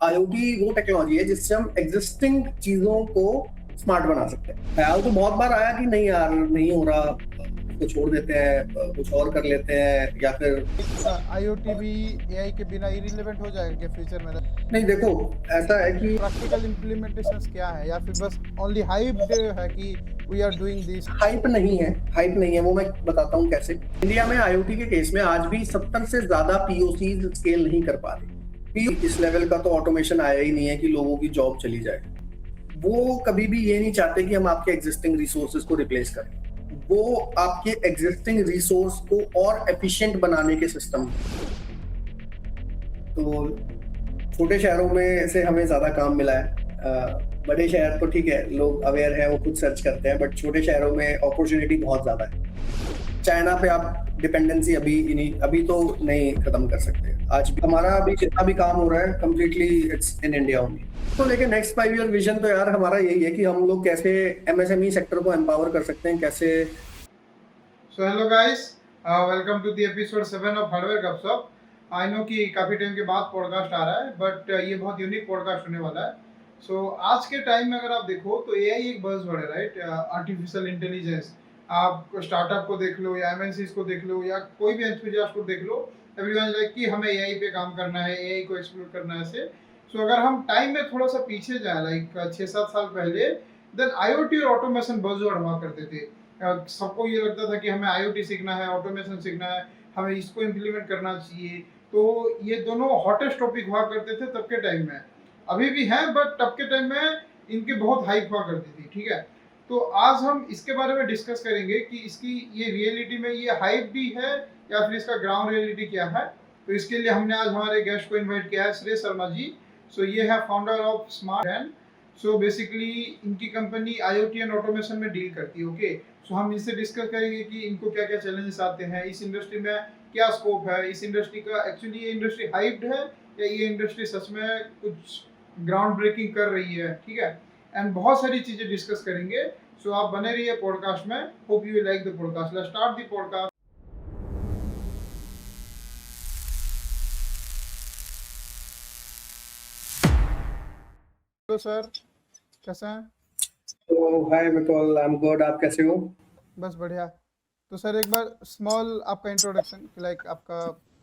IoT वो technology है जिससे हम एग्जिस्टिंग चीजों को स्मार्ट बना सकते हैं। ख्याल तो बहुत बार आया कि नहीं यार नहीं हो रहा, इसको छोड़ देते हैं, कुछ और कर लेते हैं, या फिर आईओटी भी एआई के बिना इरिलेवेंट हो जाएगा क्या फ्यूचर में? नहीं। देखो, ऐसा है कि प्रैक्टिकल इम्प्लीमेंटेशंस क्या है, या फिर बस ओनली हाइप है कि we are doing this? Hype नहीं है, हाइप नहीं है, वो मैं बताता हूँ कैसे। इंडिया में आईओटी के केस में आज भी 70 से ज्यादा पीओसी स्केल नहीं कर पा रहे। इस लेवल का तो ऑटोमेशन आया ही नहीं है कि लोगों की जॉब चली जाए। वो कभी भी ये नहीं चाहते कि हम आपके एग्जिस्टिंग रिसोर्सेज को रिप्लेस करें। वो आपके एग्जिस्टिंग रिसोर्स को और एफिशिएंट बनाने के सिस्टम। तो छोटे शहरों में से हमें ज्यादा काम मिला है। बड़े शहर तो ठीक है, लोग अवेयर है, वो खुद सर्च करते हैं, बट छोटे शहरों में अपॉर्चुनिटी बहुत ज्यादा है। चाइना पे आप डिपेंडेंसी अभी तो नहीं खत्म कर सकते। आज भी हमारा अभी जितना भी काम हो रहा है completely it's in India only. तो लेकिन नेक्स्ट 5 ईयर विजन तो यार हमारा यही है कि हम लोग कैसे एमएसएमई सेक्टर को एम्पावर कर सकते हैं, कैसे। So hello guys, welcome to the episode 7 of hardware Gupshup. I no कि काफ़ी टाइम के बाद पॉडकास्ट आ रहा है, बट ये बहुत यूनिक पॉडकास्ट होने वाला है। आज के टाइम में अगर आप देखो तो एआई एक बज़वर्ड है, राइट? Artificial intelligence. आप स्टार्टअप को देख लो या एमएनसीज को देख लो या कोई भी एंथुसियास्ट को देख लो, एवरीवन लाइक कि हमें एआई पे काम करना है, एआई को एक्सप्लोर करना है ऐसे। अगर हम टाइम में थोड़ा सा पीछे जाए, लाइक 6-7 साल पहले, देन आईओटी और ऑटोमेशन बज़वर्ड हुआ करते थे। सबको ये लगता था कि हमें आईओटी सीखना है, ऑटोमेशन सीखना है, हमें इसको इम्प्लीमेंट करना चाहिए। तो ये दोनों हॉटेस्ट टॉपिक हुआ करते थे तब के टाइम में। अभी भी हैं, बट तब के टाइम में इनकी बहुत हाइप हुआ करती थी, ठीक है? तो आज हम इसके बारे में डिस्कस करेंगे कि इसकी ये रियलिटी में ये हाइप भी है या फिर इसका ग्राउंड रियलिटी क्या है। तो इसके लिए हमने आज हमारे गेस्ट को इन्वाइट किया है, श्रेय शर्मा जी। ये है founder of smart and. Basically इनकी कंपनी आईओटी एंड ऑटोमेशन में डील करती है, ओके। हम इनसे डिस्कस करेंगे कि इनको क्या क्या चैलेंजेस आते हैं, इस इंडस्ट्री में क्या स्कोप है, इस इंडस्ट्री का एक्चुअली ये इंडस्ट्री हाइप्ड है या ये इंडस्ट्री सच में कुछ ग्राउंड ब्रेकिंग कर रही है, ठीक है? एंड बहुत सारी चीजें डिस्कस करेंगे। आप बने रहिए पॉडकास्ट में। Hope you like the podcast. Let's start the podcast. Hello sir, कैसे हैं? तो हाय मितुल, आई एम गुड। आप कैसे हो? बस बढ़िया। तो सर एक बार स्मॉल आपका इंट्रोडक्शन, लाइक आपका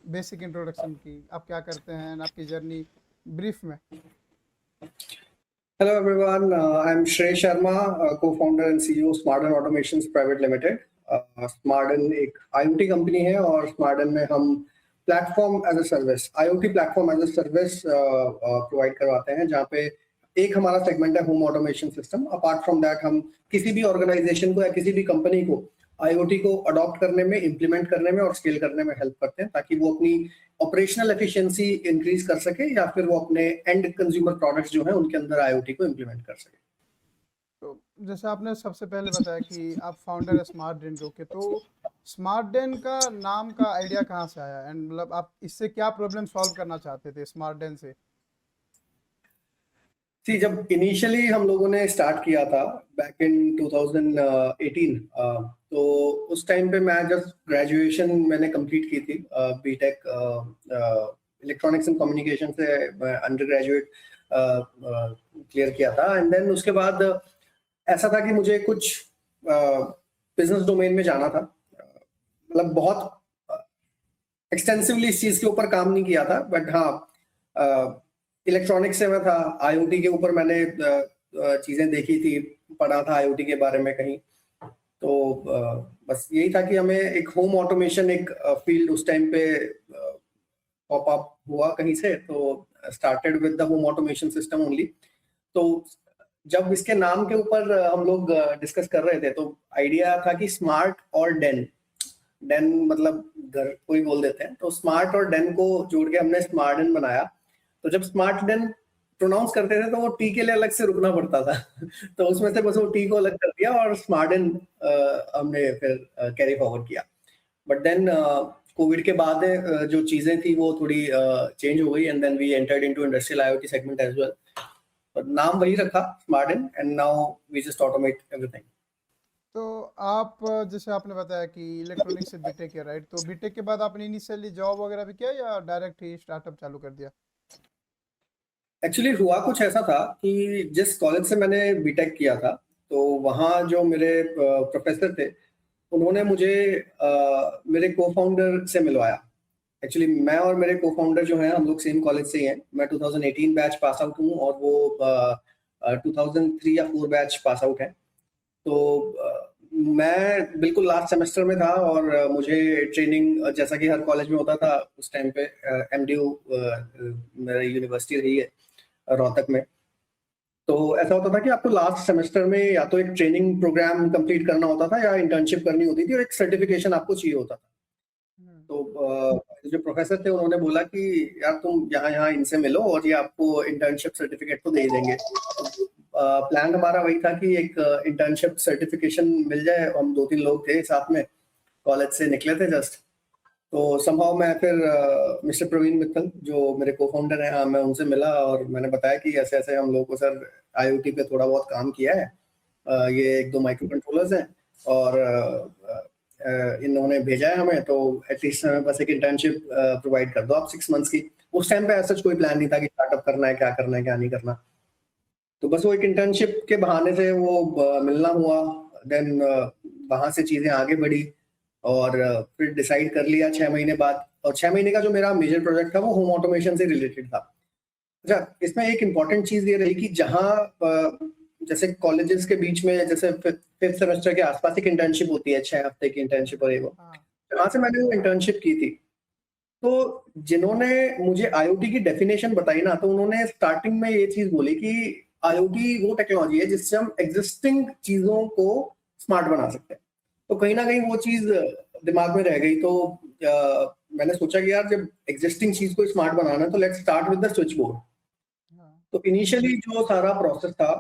बेसिक इंट्रोडक्शन की, आप क्या करते हैं, आपकी जर्नी ब्रीफ में। Hello everyone, I'm Shrey Sharma, co-founder and CEO Smarden Automations Private Limited. Smarden एक IoT कंपनी है और Smarden में हम platform as a service, IoT platform as a service provide करवाते हैं, जहाँ पे एक हमारा सेगमेंट है home automation system. Apart from that हम किसी भी ऑर्गेनाइजेशन को या किसी भी कंपनी को IoT को अडॉप्ट करने में, इम्प्लीमेंट करने में और स्केल करने में हेल्प करते हैं, ताकि वो अपनी ऑपरेशनल एफिशिएंसी इंक्रीज कर सके या फिर वो अपने एंड कंज्यूमर प्रोडक्ट्स जो हैं उनके अंदर आईओटी को इम्प्लीमेंट कर सके। तो जैसे आपने सबसे पहले बताया कि आप फाउंडर है स्मार्ट डेन के, ओके। तो स्मार्ट डेन का नाम का आइडिया कहाँ से आया, एंड मतलब आप इससे क्या प्रॉब्लम सॉल्व करना चाहते थे स्मार्ट डेन से? सी, जब इनिशियली हम लोगों ने स्टार्ट किया था बैक इन 2018, तो उस टाइम पे मैं जस्ट ग्रेजुएशन मैंने कंप्लीट की थी, बीटेक इलेक्ट्रॉनिक्स एंड कम्युनिकेशन से अंडर ग्रेजुएट क्लियर किया था। एंड देन उसके बाद ऐसा था कि मुझे कुछ बिजनेस डोमेन में जाना था। मतलब बहुत एक्सटेंसिवली इस चीज के ऊपर काम नहीं किया था, बट हाँ इलेक्ट्रॉनिक्स से मैं था। आईओटी के ऊपर मैंने चीजें देखी थी, पढ़ा था आईओटी के बारे में कहीं। तो बस यही था कि हमें एक होम ऑटोमेशन एक फील्ड उस टाइम पे पॉप अप हुआ कहीं से, तो started with the home automation system only. तो जब इसके नाम के ऊपर हम लोग डिस्कस कर रहे थे, तो आइडिया था कि स्मार्ट और डेन, डेन मतलब घर को ही बोल देते हैं, तो स्मार्ट और डेन को जोड़ के हमने स्मार्टन बनाया। तो जब स्मार्ट डेन प्रोनाउंस करते थे तो वो टी के लिए अलग से रुकना पड़ता था तो उसमें से बस वो टी को अलग कर दिया और स्मार्टन हमने फिर कैरी फॉरवर्ड किया। बट देन कोविड के बाद जो चीजें थी वो थोड़ी चेंज हो गई, and then we entered into industrial IoT segment as well. But नाम वही रखा, Smarten, and now we just automate everything. तो आप जैसे आपने बताया कि इलेक्ट्रॉनिक्स से बीटेक किया, राइट? तो बीटेक के बाद आपने इनिशियली जॉब वगैरह भी किया या डायरेक्ट ही स्टार्टअप चालू कर दिया? एक्चुअली हुआ कुछ ऐसा था कि जिस कॉलेज से मैंने बीटेक किया था, तो वहाँ जो मेरे प्रोफेसर थे, उन्होंने मुझे मेरे को-फाउंडर से मिलवाया। एक्चुअली मैं और मेरे को-फाउंडर जो हैं, हम लोग सेम कॉलेज से ही हैं। मैं 2018 बैच पास आउट हूँ और वो 2003 या 4 बैच पास आउट है। तो मैं बिल्कुल लास्ट सेमेस्टर में था और मुझे ट्रेनिंग जैसा कि हर कॉलेज में होता था उस टाइम पे एमडीयू मेरी यूनिवर्सिटी रही है रोहतक में। तो ऐसा होता था कि आपको लास्ट सेमेस्टर में या तो एक ट्रेनिंग प्रोग्राम कंप्लीट करना होता था या इंटर्नशिप करनी होती थी और एक सर्टिफिकेशन आपको चाहिए होता था। हम्म। तो जो प्रोफेसर थे उन्होंने बोला कि यार तुम यहाँ-यहाँ इनसे मिलो और ये आपको इंटर्नशिप सर्टिफिकेट तो दे ही देंगे। प्लान हमारा वही था कि एक इंटर्नशिप सर्टिफिकेशन मिल जाए। हम 2-3 लोग थे साथ में, कॉलेज से निकले थे जस्ट। तो समहाउ मैं फिर मिस्टर प्रवीण मित्तल जो मेरे को-फाउंडर हैं, मैं उनसे मिला और मैंने बताया कि ऐसे-ऐसे हम लोगों को सर आईओटी पे थोड़ा बहुत काम किया है। ये 1-2 माइक्रो कंट्रोलर्स हैं और इन्होंने भेजा है हमें, तो एटलीस्ट हमें बस एक इंटर्नशिप प्रोवाइड कर दो आप 6 मंथ्स की। उस टाइम पे ऐसा कोई प्लान नहीं था कि स्टार्टअप करना है, क्या नहीं करना। तो बस वो एक इंटर्नशिप के बहाने से वो मिलना हुआ। देन वहाँ से चीज़ें आगे बढ़ी और फिर डिसाइड कर लिया 6 महीने बाद। और 6 महीने का जो मेरा मेजर प्रोजेक्ट था वो होम ऑटोमेशन से रिलेटेड था। अच्छा, इसमें एक इम्पोर्टेंट चीज़ ये रही कि जहाँ जैसे कॉलेजेस के बीच में जैसे 5th सेमेस्टर के आसपास एक इंटर्नशिप होती है, 6 हफ्ते की इंटर्नशिप और ये वो। हाँ। जहाँ से मैंने वो इंटर्नशिप की थी, तो जिन्होंने मुझे आईओटी की डेफिनेशन बताई ना, तो उन्होंने स्टार्टिंग में ये चीज़ बोली कि आईओटी वो टेक्नोलॉजी है जिससे हम एक्जिस्टिंग चीज़ों को स्मार्ट बना सकते हैं। तो कहीं न कहीं वो चीज़ दिमाग में रह गई। तो मैंने सोचा कि यार जब एक्जिस्टिंग चीज़ को स्मार्ट बनाना है तो let's start with the switch board. हाँ। तो इनिशियली जो सारा प्रोसेस था,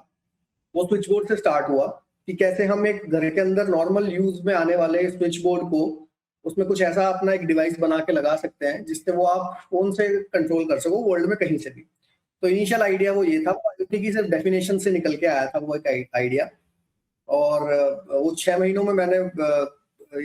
वो स्विच बोर्ड से स्टार्ट हुआ कि कैसे हम एक घर के अंदर नॉर्मल यूज़ में आने वाले स्विच बोर्ड को उसमें कुछ ऐसा अपना एक डिवाइस बना के लगा सकते हैं, जिससे वो आप फ़ोन से कंट्रोल कर सको वर्ल्ड में कहीं से भी। तो इनिशियल आइडिया वो ये था, आईओटी की सिर्फ डेफिनेशन से निकल के आया था वो एक आइडिया। और वो 6 महीनों में मैंने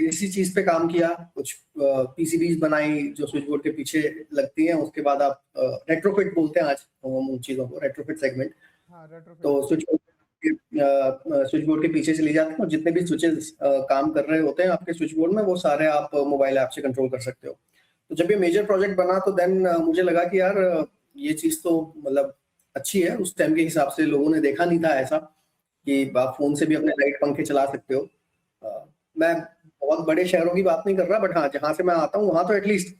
इसी चीज़ पे काम किया। कुछ पीसीबीज़ बनाई जो स्विच बोर्ड के पीछे लगती हैं, उसके बाद आप रेट्रोफिट बोलते हैं आज हम उन चीज़ों को, रेट्रोफिट सेगमेंट। हाँ, रेट्रोफिट तो बोलते हैं। स्विच बोर्ड के पीछे चली जाती हैं और जितने भी स्विचेस काम कर रहे होते हैं आपके स्विच बोर्ड में, वो सारे आप मोबाइल ऐप से कंट्रोल कर सकते हो। तो जब ये मेजर प्रोजेक्ट बना तो देन मुझे लगा कि यार ये चीज़ तो मतलब अच्छी है। उस टाइम के हिसाब से लोगों ने देखा नहीं था ऐसा कि आप फ़ोन से भी अपने लाइट पंखे चला सकते हो। मैं बहुत बड़े शहरों की बात नहीं कर रहा, बट हाँ, जहाँ से मैं आता हूँ वहाँ तो एटलीस्ट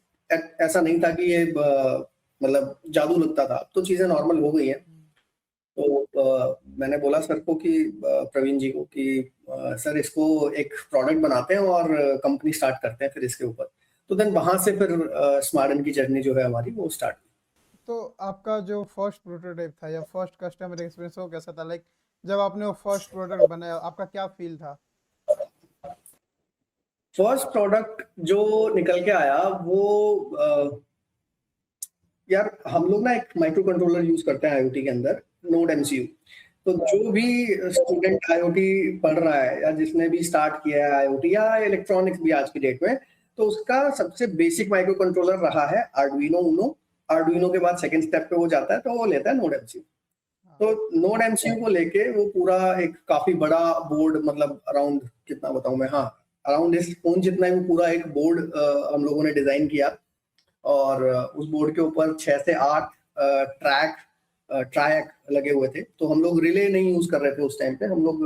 ऐसा नहीं था कि ये मतलब जादू लगता था। अब तो चीज़ें नॉर्मल हो गई हैं। हम्म। तो मैंने बोला सर को कि प्रवीण जी को कि सर इसको एक प्रोडक्ट बनाते हैं और कंपनी स्टार्ट करते हैं फिर इसके ऊपर। तो देन वहाँ से फिर स्मार्टन की जर्नी जो है हमारी वो स्टार्ट हुई। तो आपका जो फर्स्ट प्रोटोटाइप था या फर्स्ट कस्टमर एक्सपीरियंस वो कैसा था, लाइक जब आपने वो फर्स्ट प्रोडक्ट बनाया आपका क्या फील था? फर्स्ट प्रोडक्ट जो निकल के आया वो यार हम लोग ना एक माइक्रो कंट्रोलर यूज़ करते हैं आईओटी के अंदर, नोड हाँ। एमसीयू। तो जो भी स्टूडेंट आईओटी पढ़ रहा है या जिसने भी स्टार्ट किया है आईओटी या इलेक्ट्रॉनिक्स भी आज की डेट में, तो उसका सबसे बेसिक माइक्रो कंट्रोलर रहा है आर्डुइनो उनो। आर्डुइनो के बाद सेकंड स्टेप पे वो जाता है तो वो लेता है नोड एमसीयू। हाँ। तो नोड एमसीयू को लेके वो पूरा एक काफी बड़ा बोर्ड, मतलब अराउंड कितना बताऊं मैं, हाँ अराउंड इस फोन जितना ही वो पूरा एक बोर्ड हम लोगों ने डिजाइन किया। और उस बोर्ड के ऊपर 6 से 8 ट्रैक लगे हुए थे। तो हम लोग रिले नहीं यूज कर रहे थे उस टाइम पे, हम लोग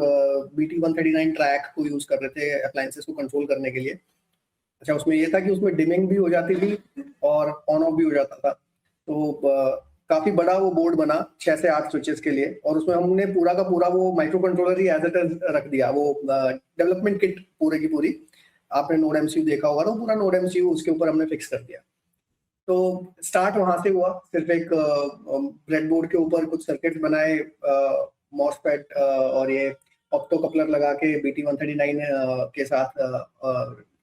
BT139 ट्रैक को यूज कर रहे थे अप्लायंसेस को कंट्रोल करने के लिए। अच्छा, उसमें ये था कि उसमें डिमिंग भी हो जाती थी और ऑन ऑफ भी हो जाता था। तो काफी बड़ा वो बोर्ड बना 6 से 8 स्विचेस के लिए, और उसमें हमने पूरा का पूरा वो माइक्रो कंट्रोलर ही एज इट इज रख दिया। वो डेवलपमेंट किट पूरे की पूरी, आपने नोड एमसीयू देखा होगा, तो पूरा नोड एमसीयू उसके ऊपर हमने फिक्स कर दिया। तो स्टार्ट वहां से हुआ। सिर्फ एक ब्रेडबोर्ड के ऊपर कुछ सर्किट्स बनाए, मॉसफेट और ये ऑप्टो कपलर लगा के BT139 के साथ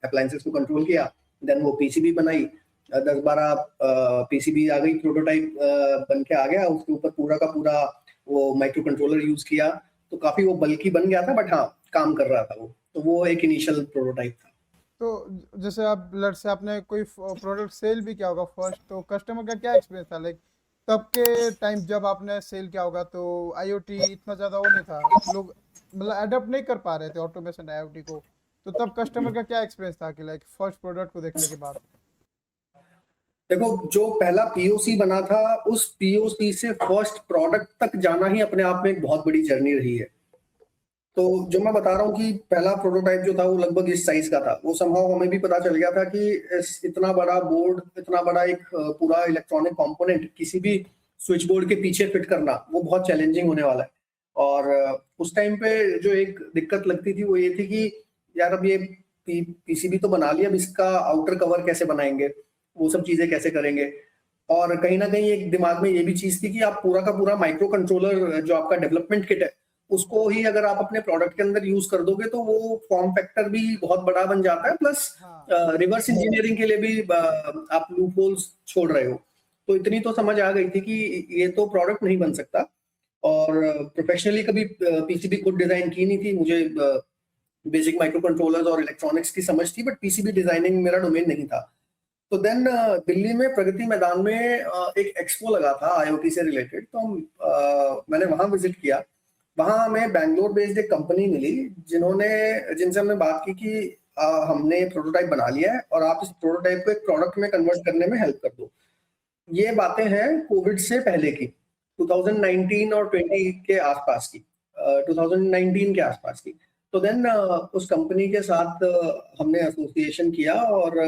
अप्लायंसेस को कंट्रोल किया। देन वो पीसीबी बनाई, 10-12 पीसीबी आ गई, प्रोटोटाइप बन के आ गया। उसके ऊपर पूरा का पूरा वो माइक्रो कंट्रोलर यूज किया। तो काफी वो बल्कि बन गया था, बट हाँ काम कर रहा था वो। तो वो एक इनिशियल प्रोटोटाइप था। तो जैसे आप लेट्स से आपने कोई प्रोडक्ट सेल भी किया होगा फर्स्ट, तो कस्टमर का क्या एक्सपीरियंस था, लाइक तब के टाइम जब आपने सेल किया होगा तो आईओटी इतना ज्यादा वो नहीं था, लोग मतलब अडॉप्ट नहीं कर पा रहे थे ऑटोमेशन आईओटी को। तो तब कस्टमर का क्या एक्सपीरियंस था कि लाइक फर्स्ट प्रोडक्ट को देखने के बाद? देखो, जो पहला पीओसी बना था, उस पीओसी से फर्स्ट प्रोडक्ट तक जाना ही अपने आप में एक बहुत बड़ी जर्नी रही है। तो जो मैं बता रहा हूँ कि पहला प्रोटोटाइप जो था वो लगभग इस साइज का था। वो समहाउ हमें भी पता चल गया था कि इतना बड़ा बोर्ड, इतना बड़ा एक पूरा इलेक्ट्रॉनिक कंपोनेंट किसी भी स्विच बोर्ड के पीछे फिट करना वो बहुत चैलेंजिंग होने वाला है। और उस टाइम पे जो एक दिक्कत लगती थी वो ये थी कि यार अब ये पीसीबी तो बना लिया, अब इसका आउटर कवर कैसे बनाएंगे, वो सब चीजें कैसे करेंगे। और कहीं ना कहीं एक दिमाग में ये भी चीज थी कि आप पूरा का पूरा माइक्रो कंट्रोलर जो आपका डेवलपमेंट किट है उसको ही अगर आप अपने प्रोडक्ट के अंदर यूज कर दोगे तो वो फॉर्म फैक्टर भी बहुत बड़ा बन जाता है, प्लस हाँ रिवर्स इंजीनियरिंग के लिए भी आप लूप होल्स छोड़ रहे हो। तो इतनी तो समझ आ गई थी कि ये तो प्रोडक्ट नहीं बन सकता। और प्रोफेशनली कभी पीसीबी खुद डिजाइन की नहीं थी। मुझे बेसिक माइक्रो कंट्रोलर्स और इलेक्ट्रॉनिक्स की समझ थी, बट पीसीबी डिजाइनिंग मेरा डोमेन नहीं था। तो देन दिल्ली में प्रगति मैदान में एक एक्सपो लगा था आईओटी से रिलेटेड, तो मैंने वहां विजिट किया। वहां हमें बैंगलोर बेस्ड एक कंपनी मिली जिनसे हमने बात की कि हमने प्रोटोटाइप बना लिया है और आप इस प्रोटोटाइप को एक प्रोडक्ट में कन्वर्ट करने में हेल्प कर दो। ये बातें हैं कोविड से पहले की, 2019 और 20 के आसपास की, 2019 के आसपास की। तो देन उस कंपनी के साथ हमने एसोसिएशन किया और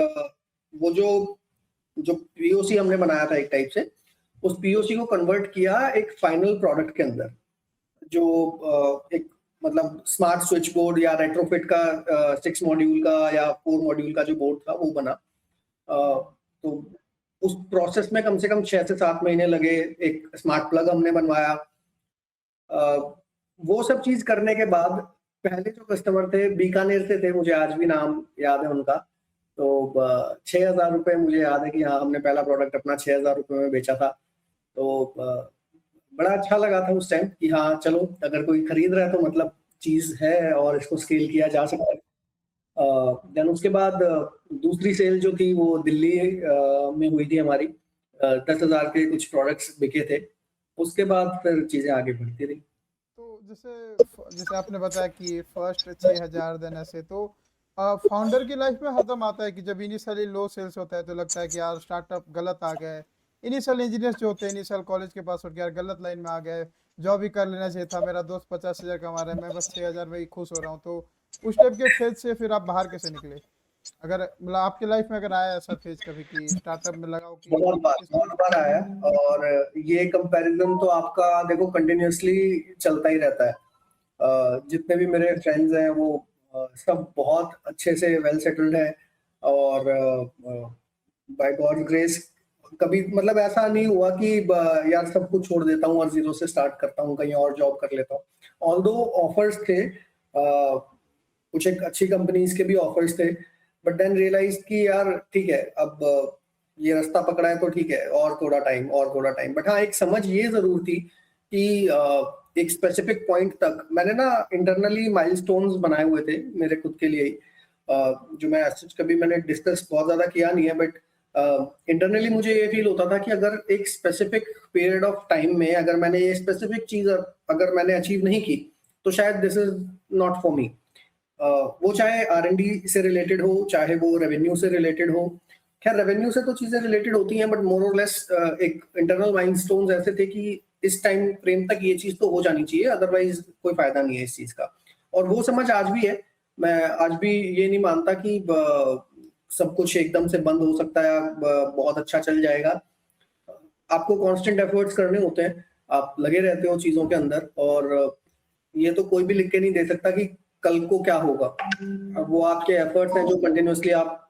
वो जो जो पीओसी हमने बनाया था एक टाइप से, उस पीओसी को कन्वर्ट किया एक फाइनल प्रोडक्ट के अंदर, जो एक मतलब स्मार्ट स्विच बोर्ड या रेट्रोफिट का 6 मॉड्यूल का या 4 मॉड्यूल का जो बोर्ड था वो बना। तो उस प्रोसेस में कम से कम 6 से 7 महीने लगे। एक स्मार्ट प्लग हमने बनवाया। वो सब चीज करने के बाद पहले जो कस्टमर थे बीकानेर से थे, मुझे आज भी नाम याद है उनका। तो 6,000 रुपये मुझे याद है कि हाँ, हमने पहला प्रोडक्ट अपना 6,000 रुपये में बेचा था। तो बड़ा अच्छा लगा था उस टाइम कि हाँ चलो, अगर कोई खरीद रहा है तो मतलब चीज है और इसको स्केल किया जा सकता है। देन उसके बाद दूसरी सेल जो थी वो दिल्ली में हुई थी हमारी। 10,000 के कुछ प्रोडक्ट्स बिके थे। उसके बाद फिर चीजें आगे बढ़ती रही। तो जैसे जैसे आपने बताया कि फर्स्ट 6,000 देन ऐसे, तो फाउंडर की लाइफ में हरदम आता है कि जब इनिशियली लो सेल्स होता है तो लगता है कि यार स्टार्टअप गलत आ गया है। इनिशियल इंजीनियर्स जो होते हैं इनिशियल कॉलेज के पास उठ के यार गलत लाइन में आ गए, जॉब ही कर लेना चाहिए था, मेरा दोस्त 50,000 कमा रहा है, मैं बस 6,000 में ही खुश हो रहा हूँ। तो उस टाइप के फेज से फिर आप बाहर कैसे निकले? अगर मतलब आपके लाइफ में अगर आया ऐसा फेज कभी कि स्टार्टअप में लगा हो कि बहुत बार आया। और ये कंपैरिजन तो आपका देखो कंटिन्यूअसली चलता ही रहता है। जितने भी मेरे फ्रेंड्स हैं वो सब बहुत अच्छे से वेल सेटल्ड है। और बाय गॉड ग्रेस कभी मतलब ऐसा नहीं हुआ कि यार सब कुछ छोड़ देता हूँ और जीरो से स्टार्ट करता हूँ, कहीं और जॉब कर लेता हूँ। ऑल्दो ऑफर्स थे, कुछ एक अच्छी कंपनीज के भी ऑफर्स थे, बट देन रियलाइज कि यार ठीक है, अब ये रास्ता पकड़ा है तो ठीक है, और थोड़ा टाइम और थोड़ा टाइम। बट हाँ, एक समझ ये जरूर थी कि एक स्पेसिफिक पॉइंट तक मैंने ना इंटरनली माइलस्टोन्स बनाए हुए थे मेरे खुद के लिए ही, जो मैं कभी मैंने डिस्कस बहुत ज्यादा किया नहीं है। बट इंटरनली मुझे ये फील होता था कि अगर एक स्पेसिफिक पीरियड ऑफ टाइम में अगर मैंने ये स्पेसिफिक चीज अगर मैंने अचीव नहीं की तो शायद this is not for me. वो चाहे R&D से रिलेटेड हो, चाहे वो रेवेन्यू से रिलेटेड हो। खैर रेवेन्यू से तो चीजें रिलेटेड होती हैं, बट मोर और लेस एक इंटरनल माइलस्टोन्स ऐसे थे कि इस टाइम फ्रेम तक ये चीज तो हो जानी चाहिए, अदरवाइज कोई फायदा नहीं है इस चीज का। और वो समझ आज भी है। मैं आज भी ये नहीं मानता कि सब कुछ एकदम से बंद हो सकता है, बहुत अच्छा चल जाएगा। आपको कांस्टेंट एफर्ट्स करने होते हैं, आप लगे रहते हो चीजों के अंदर। और ये तो कोई भी लिख के नहीं दे सकता कि कल को क्या होगा। अब वो आपके एफर्ट्स हैं जो कंटिन्यूअसली आप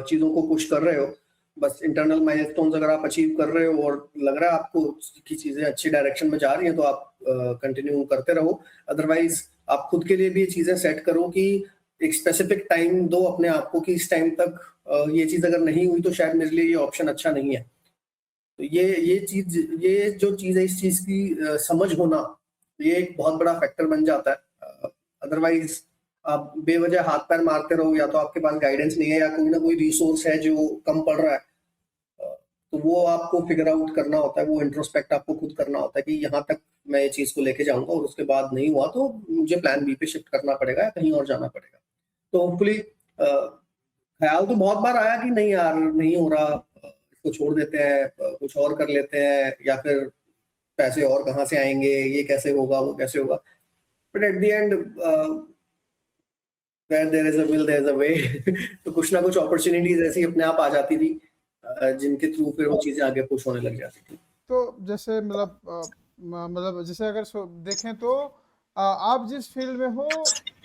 चीजों को पुश कर रहे हो। बस इंटरनल माइलस्टोन्स अगर आप अचीव कर रहे हो और लग रहा है आपको कि चीजें अच्छी डायरेक्शन में जा रही हैं तो आप कंटिन्यू करते रहो। अदरवाइज आप खुद के लिए भी ये चीजें सेट करो कि एक स्पेसिफिक टाइम दो अपने आप को कि इस टाइम तक ये चीज अगर नहीं हुई तो शायद मेरे लिए ये ऑप्शन अच्छा नहीं है। तो ये जो चीज है, इस चीज की समझ होना, ये एक बहुत बड़ा फैक्टर बन जाता है। अदरवाइज आप बेवजह हाथ पैर मारते रहो, या तो आपके पास गाइडेंस नहीं है या कोई ना कोई रिसोर्स है जो कम पड़ रहा है, तो वो आपको फिगर आउट करना होता है, वो इंट्रोस्पेक्ट आपको खुद करना होता है कि यहाँ तक मैं ये चीज़ को लेके जाऊँगा और उसके बाद नहीं हुआ तो मुझे प्लान बी पे शिफ्ट करना पड़ेगा या कहीं और जाना पड़ेगा। तो होपफुली ख़्याल तो बहुत बार आया कि नहीं यार नहीं हो रहा, इसको छोड़ देते हैं, कुछ और कर लेते हैं या फिर पैसे और कहाँ से आएँगे, ये कैसे होगा, वो कैसे होगा। But at the end where there is a will there is a way तो कुछ ना कुछ अपॉर्च्युनिटीज़ ऐसी अपने आप आ जाती थी जिनके थ्रू फिर वो चीज़ें आगे पुश होने लग जाती थी। तो जैसे मतलब मतलब जैसे अगर देखें तो आप जिस फील्ड में हो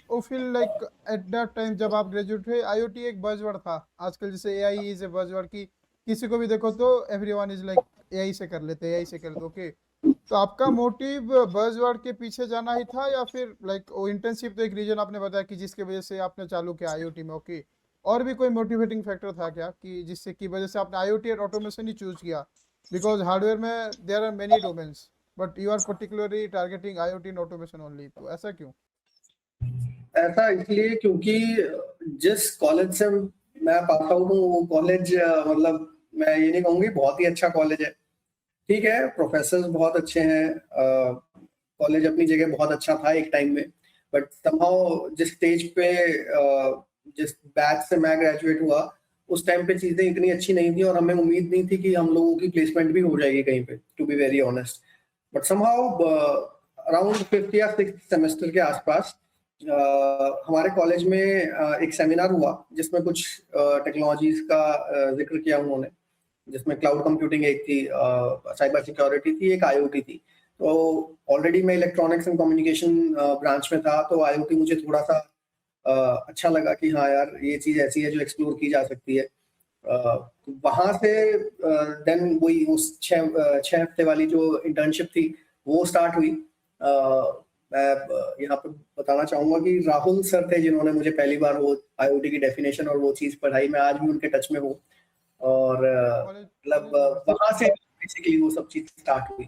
वो field like at that time जब आप ग्रेजुएट हुए आईओटी एक बज़वर्ड था। आजकल जैसे एआई इज ए बज़वर्ड की किसी को भी देखो तो एवरीवन इज लाइक एआई से कर लेते, एआई से कर दो। ओके, तो आपका मोटिव बज़वर्ड के पीछे जाना ही था या फिर लाइक वो इंटर्नशिप तो एक रीजन आपने बताया कि जिसके वजह से आपने चालू किया आईओटी में। ओके, और भी कोई मोटिवेटिंग फैक्टर था क्या कि जिससे की वजह से आपने आईओटी और ऑटोमेशन ही चूज किया? बिकॉज हार्डवेयर में there are many domains but you are particularly targeting IoT and automation only, तो ऐसा क्यों? ऐसा इसलिए क्योंकि जिस कॉलेज से मैं पास आउट हूँ वो कॉलेज मतलब मैं ये नहीं कहूँगी बहुत ही अच्छा कॉलेज है। ठीक है, प्रोफेसर्स बहुत अच्छे हैं, कॉलेज अपनी जगह बहुत अच्छा था एक टाइम में, बट समहाउ जिस स्टेज पे जिस बैच से मैं ग्रेजुएट हुआ उस टाइम पे चीजें इतनी अच्छी नहीं थी और हमें उम्मीद नहीं थी कि हम लोगों की प्लेसमेंट भी हो जाएगी कहीं पे, to be very honest. But somehow around fifth या सिक्स्थ सेमेस्टर के आसपास हमारे कॉलेज में एक सेमिनार हुआ जिसमें कुछ टेक्नोलॉजीज का जिक्र किया उन्होंने, जिसमें क्लाउड कंप्यूटिंग एक थी, साइबर सिक्योरिटी थी, एक आईओटी थी। तो ऑलरेडी मैं इलेक्ट्रॉनिक्स एंड कम्युनिकेशन ब्रांच में था, तो आईओटी मुझे थोड़ा सा अच्छा लगा कि हाँ यार ये चीज ऐसी है जो एक्सप्लोर की जा सकती है। वहां से देन वही उस 6 हफ्ते वाली जो इंटर्नशिप थी वो स्टार्ट हुई। मैं यहाँ पे बताना चाहूंगा कि राहुल सर थे जिन्होंने मुझे पहली बार वो आईओटी की डेफिनेशन और वो चीज पढ़ाई। मैं आज भी उनके टच में हूँ और कॉलेज मतलब कॉलेज मेंबर थे? वहां से बेसिकली वो सब चीज स्टार्ट हुई।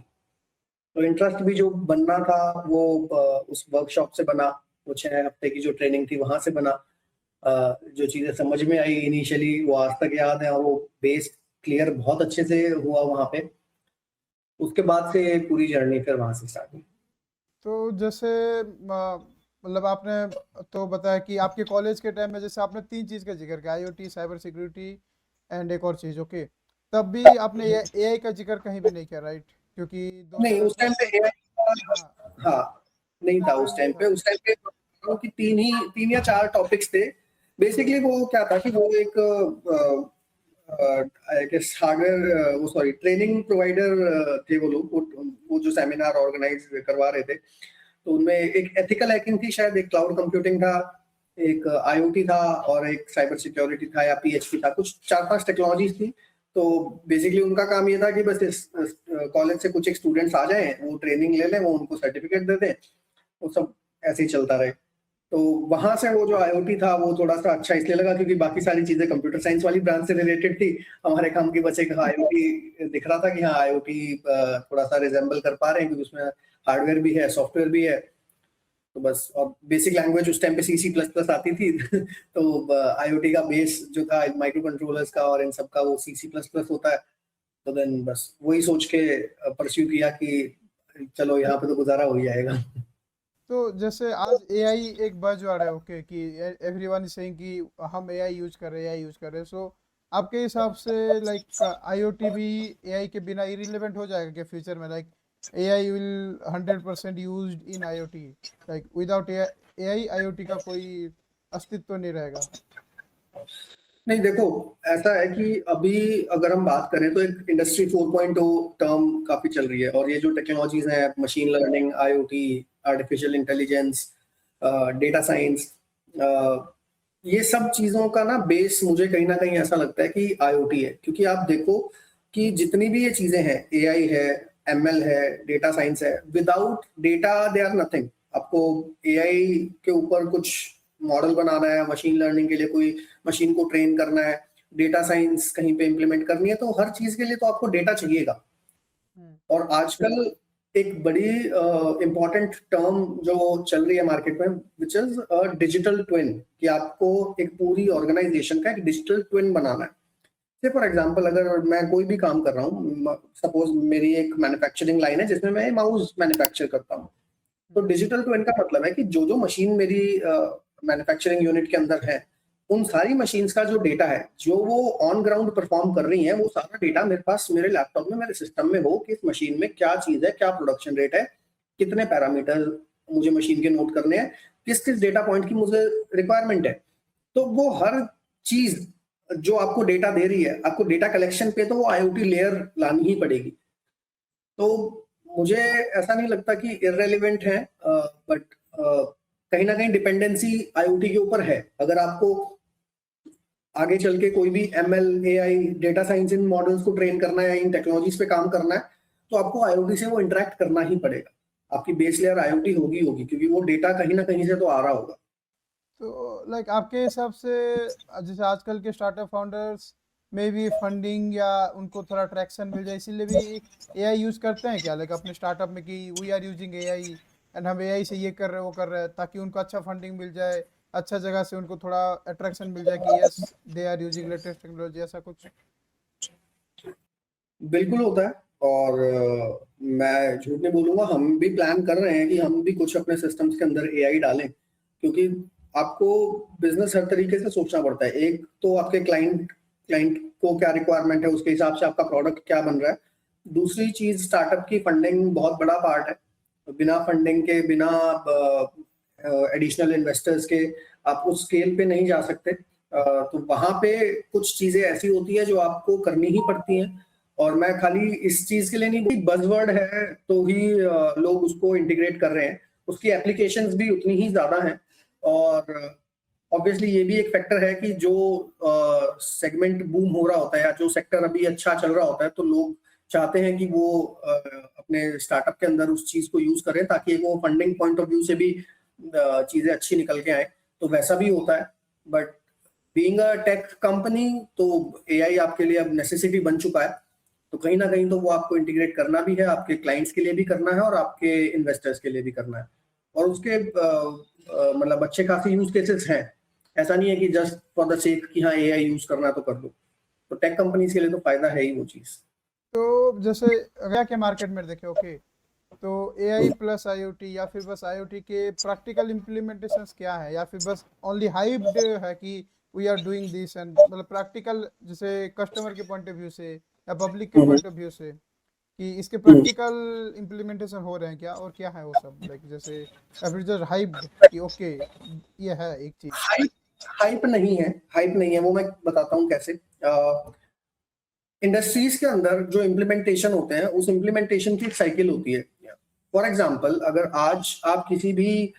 तो इंटरेस्ट भी जो बनना था वो उस वर्कशॉप से बना, वो 6 हफ्ते की जो ट्रेनिंग थी वहां से बना। जो चीजें समझ में आई इनिशियली वो आज तक याद है और वो बेस क्लियर बहुत अच्छे से हुआ वहां पे। उसके बाद से पूरी जर्नी फिर वहां से स्टार्ट हुई। तो जैसे मतलब आपने तो बताया कि आपके कॉलेज के टाइम में जैसे आपने तीन चीज़ का जिक्र किया, आईओटी, साइबर सिक्योरिटी एंड एक और चीज़। ओके, तब भी आपने एआई का जिक्र कहीं भी नहीं किया, राइट? क्योंकि नहीं उस टाइम 2010 पे AI हाँ हाँ नहीं था उस टाइम पे। हाँ उस टाइम पे कि तीन या चार टॉपिक्स थे। बेसिकली वो क्या था कि वो एक आई गेस हार्डवेयर वो सॉरी ट्रेनिंग प्रोवाइडर थे वो लोग, वो जो सेमिनार ऑर्गेनाइज करवा रहे थे। तो उनमें एक एथिकल हैकिंग थी शायद, एक क्लाउड कंप्यूटिंग था, एक आईओटी था और एक साइबर सिक्योरिटी था या पीएचपी था, कुछ 4-5 टेक्नोलॉजीज थी। तो बेसिकली उनका काम ये था कि बस इस कॉलेज से कुछ एक स्टूडेंट्स आ जाएं, वो ट्रेनिंग ले लें, वो उनको सर्टिफिकेट दे दें, वो सब ऐसे ही चलता रहे। तो वहां से वो जो आईओटी था वो थोड़ा सा अच्छा इसलिए लगा क्योंकि बाकी सारी चीजें कंप्यूटर साइंस वाली ब्रांच से रिलेटेड थी। हमारे काम की बस एक आईओटी दिख रहा था कि हाँ आईओटी थोड़ा सा रिजेंबल कर पा रहे हैं क्योंकि उसमें हार्डवेयर भी है सॉफ्टवेयर भी है। तो बस और बेसिक लैंग्वेज उस टाइम पे सी सी प्लस प्लस आती थी तो आईओटी का बेस जो था माइक्रो कंट्रोलर्स का और इन सब का वो सी सी प्लस प्लस होता है। तो देन बस वही सोच के परस्यू किया कि चलो यहाँ पे तो गुजारा हो ही जाएगा। तो जैसे आज एआई एक बज़वर्ड है। ओके, कि एवरीवन इज सेइंग कि हम एआई यूज कर रहे हैं, एआई यूज कर रहे हैं। सो आपके हिसाब से लाइक आईओटी भी एआई के बिना इरिलेवेंट हो जाएगा क्या फ्यूचर में? Like AI will 100% used in IoT, like without AI IoT का कोई अस्तित्व नहीं रहेगा? नहीं देखो, ऐसा है कि अभी अगर हम बात करें तो एक इंडस्ट्री 4.0 टर्म काफी चल रही है और ये जो टेक्नोलॉजीज हैं machine learning, IoT, artificial intelligence, data science, ये सब चीजों का ना बेस मुझे कहीं ना कहीं ऐसा लगता है कि आईओटी है। क्योंकि आप देखो कि जितनी भी ये चीजें हैं, एआई है, एमएल है, डेटा साइंस है, without data they are nothing. आपको एआई के ऊपर कुछ मॉडल बनाना है, मशीन लर्निंग के लिए कोई मशीन को ट्रेन करना है, डेटा साइंस कहीं पे इम्प्लीमेंट करनी है, तो हर चीज के लिए तो आपको डेटा चाहिएगा। हम्म। और आजकल एक बड़ी इंपॉर्टेंट टर्म जो चल रही है मार्केट में विच इज डिजिटल ट्विन, कि आपको एक पूरी ऑर्गेनाइजेशन का एक डिजिटल ट्विन बनाना है। से फॉर एग्जांपल अगर मैं कोई भी काम कर रहा हूँ, सपोज मेरी एक मैन्युफैक्चरिंग लाइन है जिसमें मैं माउस मैन्युफैक्चर करता हूँ, तो डिजिटल ट्विन का मतलब है कि जो जो मशीन मेरी मैन्युफैक्चरिंग यूनिट के अंदर है, उन सारी मशीन्स का जो डेटा है, जो वो ऑन ग्राउंड परफॉर्म कर रही हैं, वो सारा डेटा मेरे पास मेरे लैपटॉप में, मेरे सिस्टम में हो कि इस मशीन में क्या चीज है, क्या प्रोडक्शन रेट है, कितने पैरामीटर मुझे मशीन के नोट करने हैं, किस किस डेटा पॉइंट की मुझे रिक्वायरमेंट है। तो वो हर चीज जो आपको डेटा दे रही है, आपको डेटा कलेक्शन पे तो वो आईओटी लेयर लानी ही पड़ेगी। तो मुझे ऐसा नहीं लगता कि इररेलेवेंट है, बट कहीं ना कहीं डिपेंडेंसी आईओटी के ऊपर है। अगर आपको आगे चल के कोई भी एमएल, एआई, डेटा साइंस इन मॉडल्स को ट्रेन करना है, इन टेक्नोलॉजीज पे काम करना है, तो आपको आईओटी से वो इंटरेक्ट करना ही पड़ेगा। आपकी बेस लेयर आईओटी होगी होगी क्योंकि वो डेटा कहीं ना कहीं से तो आ रहा होगा। तो लाइक आपके हिसाब से जैसे आजकल के स्टार्टअप फाउंडर्स में भी फंडिंग या उनको थोड़ा ट्रैक्शन मिल जाए इसीलिए भी एआई यूज करते हैं क्या, लाइक अपने स्टार्टअप में कि we are using AI and हम एआई से ये कर रहे हैं वो कर रहे हैं, ताकि उनको अच्छा फंडिंग मिल जाए, अच्छा जगह से उनको थोड़ा अट्रैक्शन मिल जाए कि yes they are using latest technology, ऐसा कुछ? बिल्कुल होता है। और मैं झूठ नहीं बोलूंगा, हम भी प्लान कर रहे हैं कि हम भी कुछ अपने सिस्टम्स के अंदर एआई डालें, क्योंकि आपको बिजनेस हर तरीके से सोचना पड़ता है। एक तो आपके क्लाइंट क्लाइंट को क्या रिक्वायरमेंट है, उसके हिसाब से आपका प्रोडक्ट क्या बन रहा है। दूसरी चीज, स्टार्टअप की फंडिंग बहुत बड़ा पार्ट है। तो बिना फंडिंग के, बिना एडिशनल इन्वेस्टर्स के आप उस स्केल पे नहीं जा सकते। तो वहां पे कुछ चीजें ऐसी होती है जो आपको करनी ही पड़ती हैं। और मैं खाली इस चीज के लिए नहीं, बजवर्ड है तो ही लोग उसको इंटीग्रेट कर रहे हैं, उसकी एप्लीकेशंस भी उतनी ही ज्यादा हैं। और ऑब्वियसली ये भी एक फैक्टर है कि जो सेगमेंट बूम हो रहा होता है या जो सेक्टर अभी अच्छा चल रहा होता है, तो लोग चाहते हैं कि वो अपने स्टार्टअप के अंदर उस चीज को यूज करें, ताकि वो फंडिंग पॉइंट ऑफ व्यू से भी चीजें अच्छी निकल के आए। तो वैसा भी होता है। But being a tech company, तो एआई आपके लिए अब नेसेसिटी बन चुका है। तो कहीं ना कहीं तो वो आपको इंटीग्रेट करना भी है, आपके क्लाइंट्स के लिए भी करना है और आपके इन्वेस्टर्स के लिए भी करना है। और उसके मतलब अच्छे खासी यूज केसेस हैं। ऐसा नहीं है कि जस्ट फॉर द सेक कि हाँ एआई यूज करना है तो कर लो। तो टेक कंपनीज के लिए तो फायदा है ही वो चीज। तो जैसे अगर के मार्केट में देखे, ओके, तो एआई प्लस आईओटी या फिर बस आईओटी के प्रैक्टिकल इम्प्लीमेंटेशंस क्या है, या फिर बस ओनली हाइप्ड है कि we are doing this, and मतलब प्रैक्टिकल जैसे कस्टमर के पॉइंट ऑफ व्यू से या पब्लिक के हम्म, पॉइंट ऑफ व्यू से कि इसके हम्म। प्रैक्टिकल इम्प्लीमेंटेशन हो रहे हैं क्या, और क्या है वो सब, लाइक जैसे या फिर जस्ट हाइप्ड कि ओके ये है एक चीज? हाइप हाइप नहीं है, हाइप नहीं है। वो मैं बताता हूँ कैसे। इंडस्ट्रीज के अंदर जो इम्प्लीमेंटेशन होते हैं, उस इम्प्लीमेंटेशन की एक साइकिल होती है। फॉर एग्जाम्पल, अगर आज आप किसी भी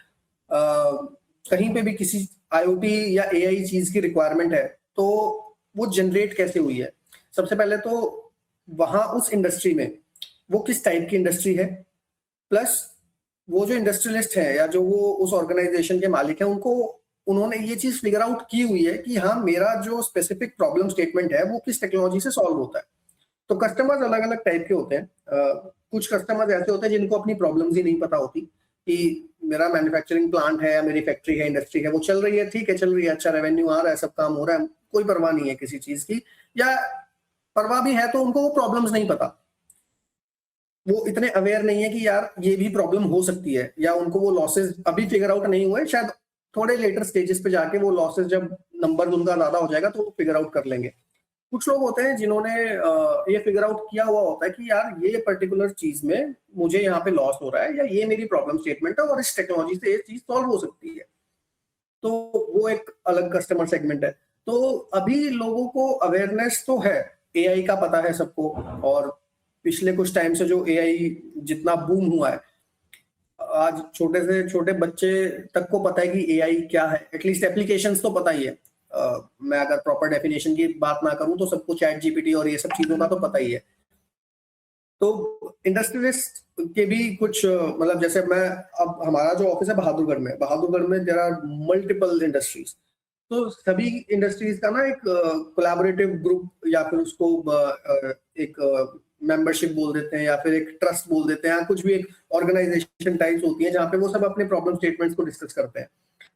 कहीं पे भी किसी आईओटी या एआई चीज की रिक्वायरमेंट है, तो वो जनरेट कैसे हुई है। सबसे पहले तो वहां उस इंडस्ट्री में वो किस टाइप की इंडस्ट्री है, प्लस वो जो इंडस्ट्रियलिस्ट है या जो वो उस ऑर्गेनाइजेशन के मालिक है, उनको उन्होंने ये चीज फिगर आउट की हुई है कि हाँ, मेरा जो स्पेसिफिक प्रॉब्लम स्टेटमेंट है वो किस टेक्नोलॉजी से सॉल्व होता है। तो कस्टमर्स अलग अलग टाइप के होते हैं। कुछ कस्टमर्स ऐसे होते हैं जिनको अपनी प्रॉब्लम्स ही नहीं पता होती कि मेरा मैन्युफैक्चरिंग प्लांट है या मेरी फैक्ट्री है, इंडस्ट्री है, वो चल रही है, ठीक है, चल रही है, अच्छा रेवेन्यू आ रहा है, सब काम हो रहा है, कोई परवाह नहीं है किसी चीज की। या परवाह भी है तो उनको वो प्रॉब्लम्स नहीं पता, वो इतने अवेयर नहीं है कि यार ये भी प्रॉब्लम हो सकती है, या उनको वो लॉसेस अभी फिगर आउट नहीं हुए, शायद थोड़े लेटर स्टेजेस पे जाके वो लॉसेस, जब नंबर उनका ज्यादा हो जाएगा तो वो फिगर आउट कर लेंगे। कुछ लोग होते हैं जिन्होंने ये फिगर आउट किया हुआ होता है कि यार ये पर्टिकुलर चीज में मुझे यहाँ पे लॉस हो रहा है, या ये मेरी प्रॉब्लम स्टेटमेंट है और इस टेक्नोलॉजी से ये चीज सॉल्व हो सकती है। तो वो एक अलग कस्टमर सेगमेंट है। तो अभी लोगों को अवेयरनेस तो है, एआई का पता है सबको। और पिछले कुछ टाइम से जो एआई जितना बूम हुआ है, आज छोटे से छोटे बच्चे तक को पता है कि एआई क्या है, एटलीस्ट एप्लीकेशंस तो पता ही है। मैं अगर प्रॉपर डेफिनेशन की बात ना करूं तो सबको चैट जीपीटी और ये सब चीजों का तो पता ही है। तो इंडस्ट्रियलिस्ट के भी कुछ मतलब जैसे मैं, अब हमारा जो ऑफिस है बहादुरगढ़ में देयर आर मल्टीपल इंडस्ट्रीज। तो सभी इंडस्ट्रीज का ना एक कोलैबोरेटिव ग्रुप, या फिर उसको एक मेंबरशिप बोल देते हैं, या फिर एक ट्रस्ट बोल देते हैं, या कुछ भी एक ऑर्गेनाइजेशन टाइप्स होती है जहाँ पे वो सब अपने प्रॉब्लम स्टेटमेंट्स को डिस्कस करते हैं।